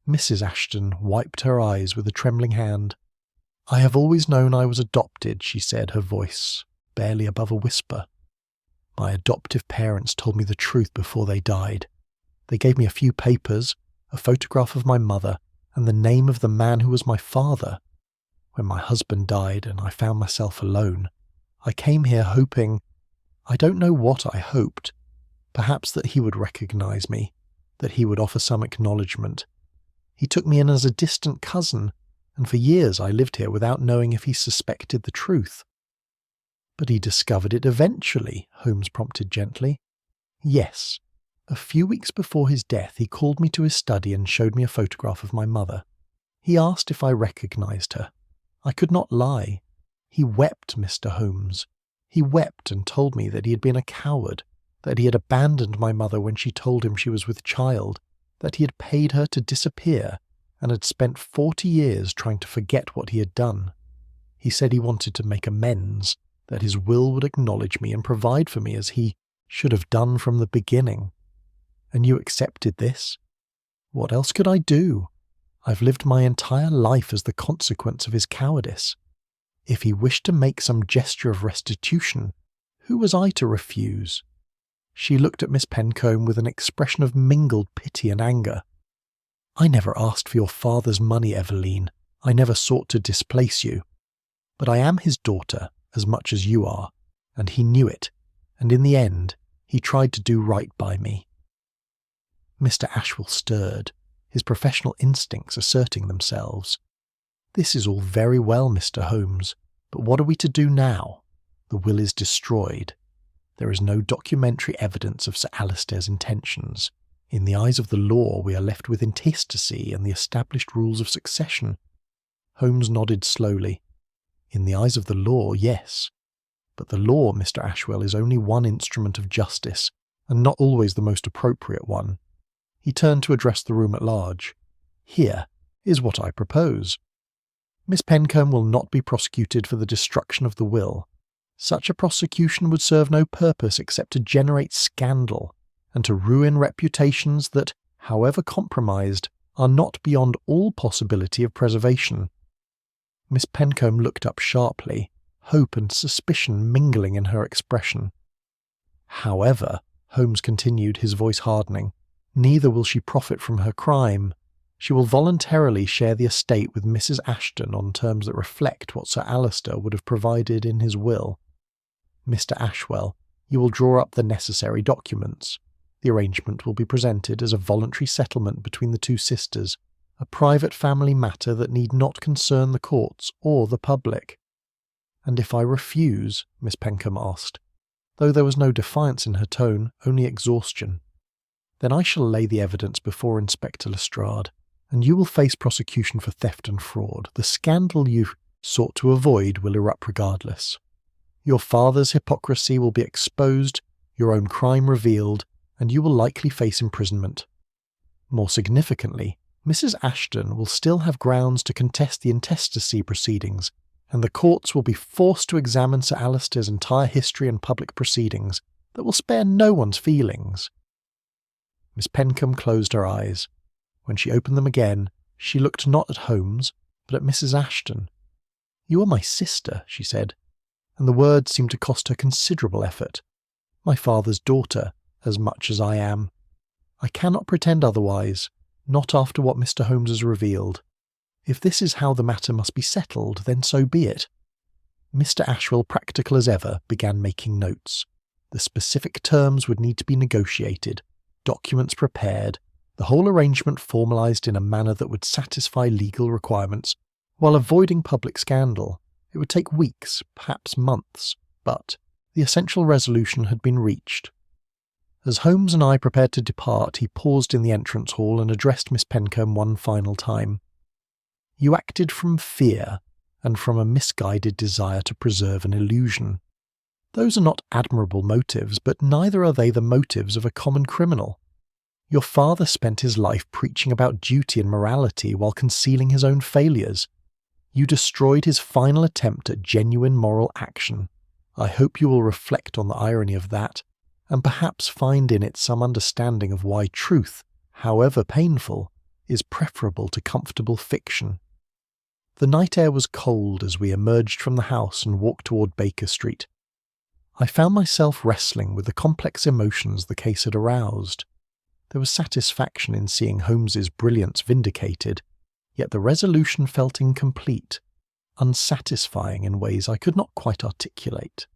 Mrs. Ashton wiped her eyes with a trembling hand. "I have always known I was adopted," she said, her voice barely above a whisper. "My adoptive parents told me the truth before they died. They gave me a few papers, a photograph of my mother, and the name of the man who was my father. When my husband died and I found myself alone, I came here hoping— I don't know what I hoped. Perhaps that he would recognize me, that he would offer some acknowledgement. He took me in as a distant cousin, and for years I lived here without knowing if he suspected the truth." "But he discovered it eventually," Holmes prompted gently. "Yes. A few weeks before his death, he called me to his study and showed me a photograph of my mother. He asked if I recognized her. I could not lie. He wept, Mr. Holmes. He wept and told me that he had been a coward, that he had abandoned my mother when she told him she was with child, that he had paid her to disappear and had spent 40 years trying to forget what he had done. He said he wanted to make amends, that his will would acknowledge me and provide for me as he should have done from the beginning. And you accepted this? What else could I do? I've lived my entire life as the consequence of his cowardice. If he wished to make some gesture of restitution, who was I to refuse?" She looked at Miss Pencombe with an expression of mingled pity and anger. "I never asked for your father's money, Eveline. I never sought to displace you. But I am his daughter as much as you are, and he knew it, and in the end he tried to do right by me." Mr. Ashwell stirred, his professional instincts asserting themselves. "This is all very well, Mr. Holmes, but what are we to do now? The will is destroyed. There is no documentary evidence of Sir Alister's intentions. In the eyes of the law, we are left with intestacy and the established rules of succession." Holmes nodded slowly. "In the eyes of the law, yes. But the law, Mr. Ashwell, is only one instrument of justice, and not always the most appropriate one." He turned to address the room at large. "Here is what I propose. Miss Pencombe will not be prosecuted for the destruction of the will. Such a prosecution would serve no purpose except to generate scandal and to ruin reputations that, however compromised, are not beyond all possibility of preservation." Miss Pencombe looked up sharply, hope and suspicion mingling in her expression. "However," Holmes continued, his voice hardening, "neither will she profit from her crime. She will voluntarily share the estate with Mrs. Ashton on terms that reflect what Sir Alister would have provided in his will. Mr. Ashwell, you will draw up the necessary documents. The arrangement will be presented as a voluntary settlement between the two sisters, a private family matter that need not concern the courts or the public." "And if I refuse?" Miss Pencombe asked, though there was no defiance in her tone, only exhaustion. "Then I shall lay the evidence before Inspector Lestrade, and you will face prosecution for theft and fraud. The scandal you sought to avoid will erupt regardless. Your father's hypocrisy will be exposed, your own crime revealed, and you will likely face imprisonment. More significantly, Mrs. Ashton will still have grounds to contest the intestacy proceedings, and the courts will be forced to examine Sir Alister's entire history and public proceedings that will spare no one's feelings." Miss Pencombe closed her eyes. When she opened them again, she looked not at Holmes, but at Mrs. Ashton. "You are my sister," she said, and the words seemed to cost her considerable effort. "My father's daughter, as much as I am. I cannot pretend otherwise, not after what Mr. Holmes has revealed. If this is how the matter must be settled, then so be it." Mr. Ashwell, practical as ever, began making notes. The specific terms would need to be negotiated, documents prepared, the whole arrangement formalised in a manner that would satisfy legal requirements, while avoiding public scandal. It would take weeks, perhaps months, but the essential resolution had been reached. As Holmes and I prepared to depart, he paused in the entrance hall and addressed Miss Pencombe one final time. "You acted from fear, and from a misguided desire to preserve an illusion. Those are not admirable motives, but neither are they the motives of a common criminal. Your father spent his life preaching about duty and morality while concealing his own failures. You destroyed his final attempt at genuine moral action. I hope you will reflect on the irony of that, and perhaps find in it some understanding of why truth, however painful, is preferable to comfortable fiction. The night air was cold as we emerged from the house and walked toward Baker Street. I found myself wrestling with the complex emotions the case had aroused. There was satisfaction in seeing Holmes's brilliance vindicated, yet the resolution felt incomplete, unsatisfying in ways I could not quite articulate.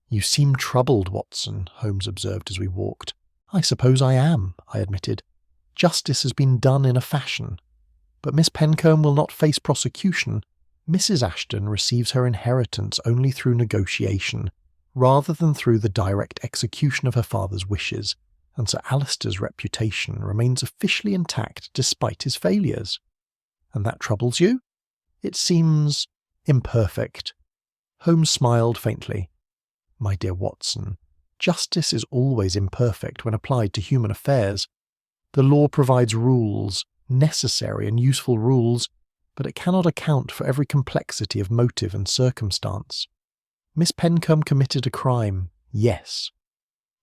"You seem troubled, Watson," Holmes observed as we walked. "I suppose I am," I admitted. "Justice has been done in a fashion. But Miss Pencombe will not face prosecution. Mrs. Ashton receives her inheritance only through negotiation, rather than through the direct execution of her father's wishes, and Sir Alister's reputation remains officially intact despite his failures. And that troubles you? It seems imperfect." Holmes smiled faintly. "My dear Watson, justice is always imperfect when applied to human affairs. The law provides rules, necessary and useful rules, but it cannot account for every complexity of motive and circumstance. Miss Pencombe committed a crime, yes,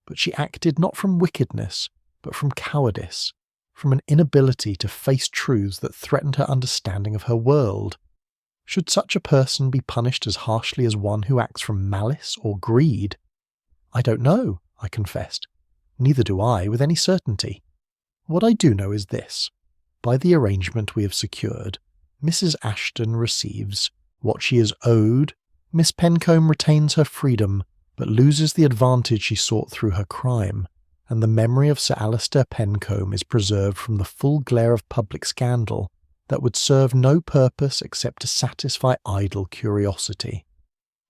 but she acted not from wickedness, but from cowardice, from an inability to face truths that threatened her understanding of her world. Should such a person be punished as harshly as one who acts from malice or greed?" "I don't know," I confessed. "Neither do I with any certainty. What I do know is this. By the arrangement we have secured, Mrs. Ashton receives what she is owed. Miss Pencombe retains her freedom, but loses the advantage she sought through her crime, and the memory of Sir Alister Pencombe is preserved from the full glare of public scandal that would serve no purpose except to satisfy idle curiosity.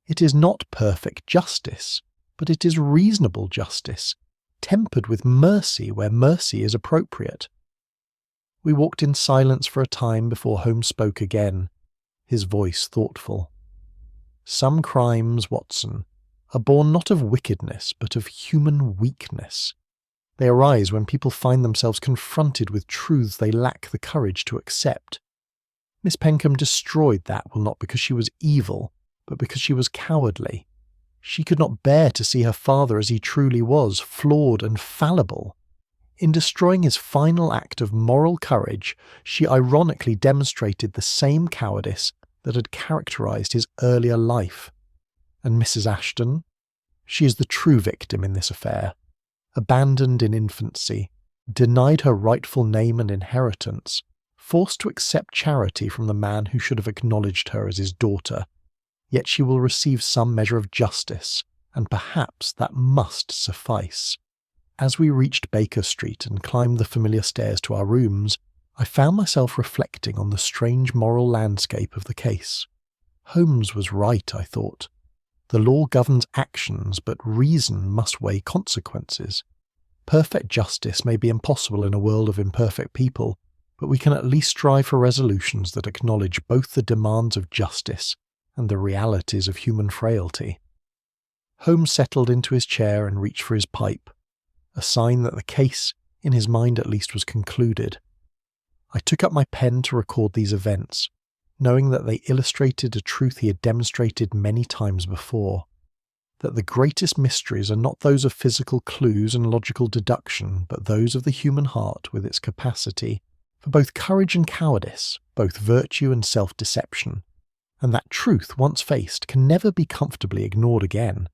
It is not perfect justice, but it is reasonable justice, tempered with mercy where mercy is appropriate." We walked in silence for a time before Holmes spoke again, his voice thoughtful. "Some crimes, Watson, are born not of wickedness but of human weakness. They arise when people find themselves confronted with truths they lack the courage to accept. Miss Pencombe destroyed that will not because she was evil, but because she was cowardly. She could not bear to see her father as he truly was, flawed and fallible. In destroying his final act of moral courage, she ironically demonstrated the same cowardice that had characterized his earlier life. And Mrs. Ashton? She is the true victim in this affair. Abandoned in infancy, denied her rightful name and inheritance, forced to accept charity from the man who should have acknowledged her as his daughter. Yet she will receive some measure of justice, and perhaps that must suffice." As we reached Baker Street and climbed the familiar stairs to our rooms, I found myself reflecting on the strange moral landscape of the case. Holmes was right, I thought. The law governs actions, but reason must weigh consequences. Perfect justice may be impossible in a world of imperfect people, but we can at least strive for resolutions that acknowledge both the demands of justice and the realities of human frailty. Holmes settled into his chair and reached for his pipe, a sign that the case, in his mind at least, was concluded. I took up my pen to record these events, knowing that they illustrated a truth he had demonstrated many times before, that the greatest mysteries are not those of physical clues and logical deduction, but those of the human heart with its capacity for both courage and cowardice, both virtue and self-deception, and that truth, once faced, can never be comfortably ignored again.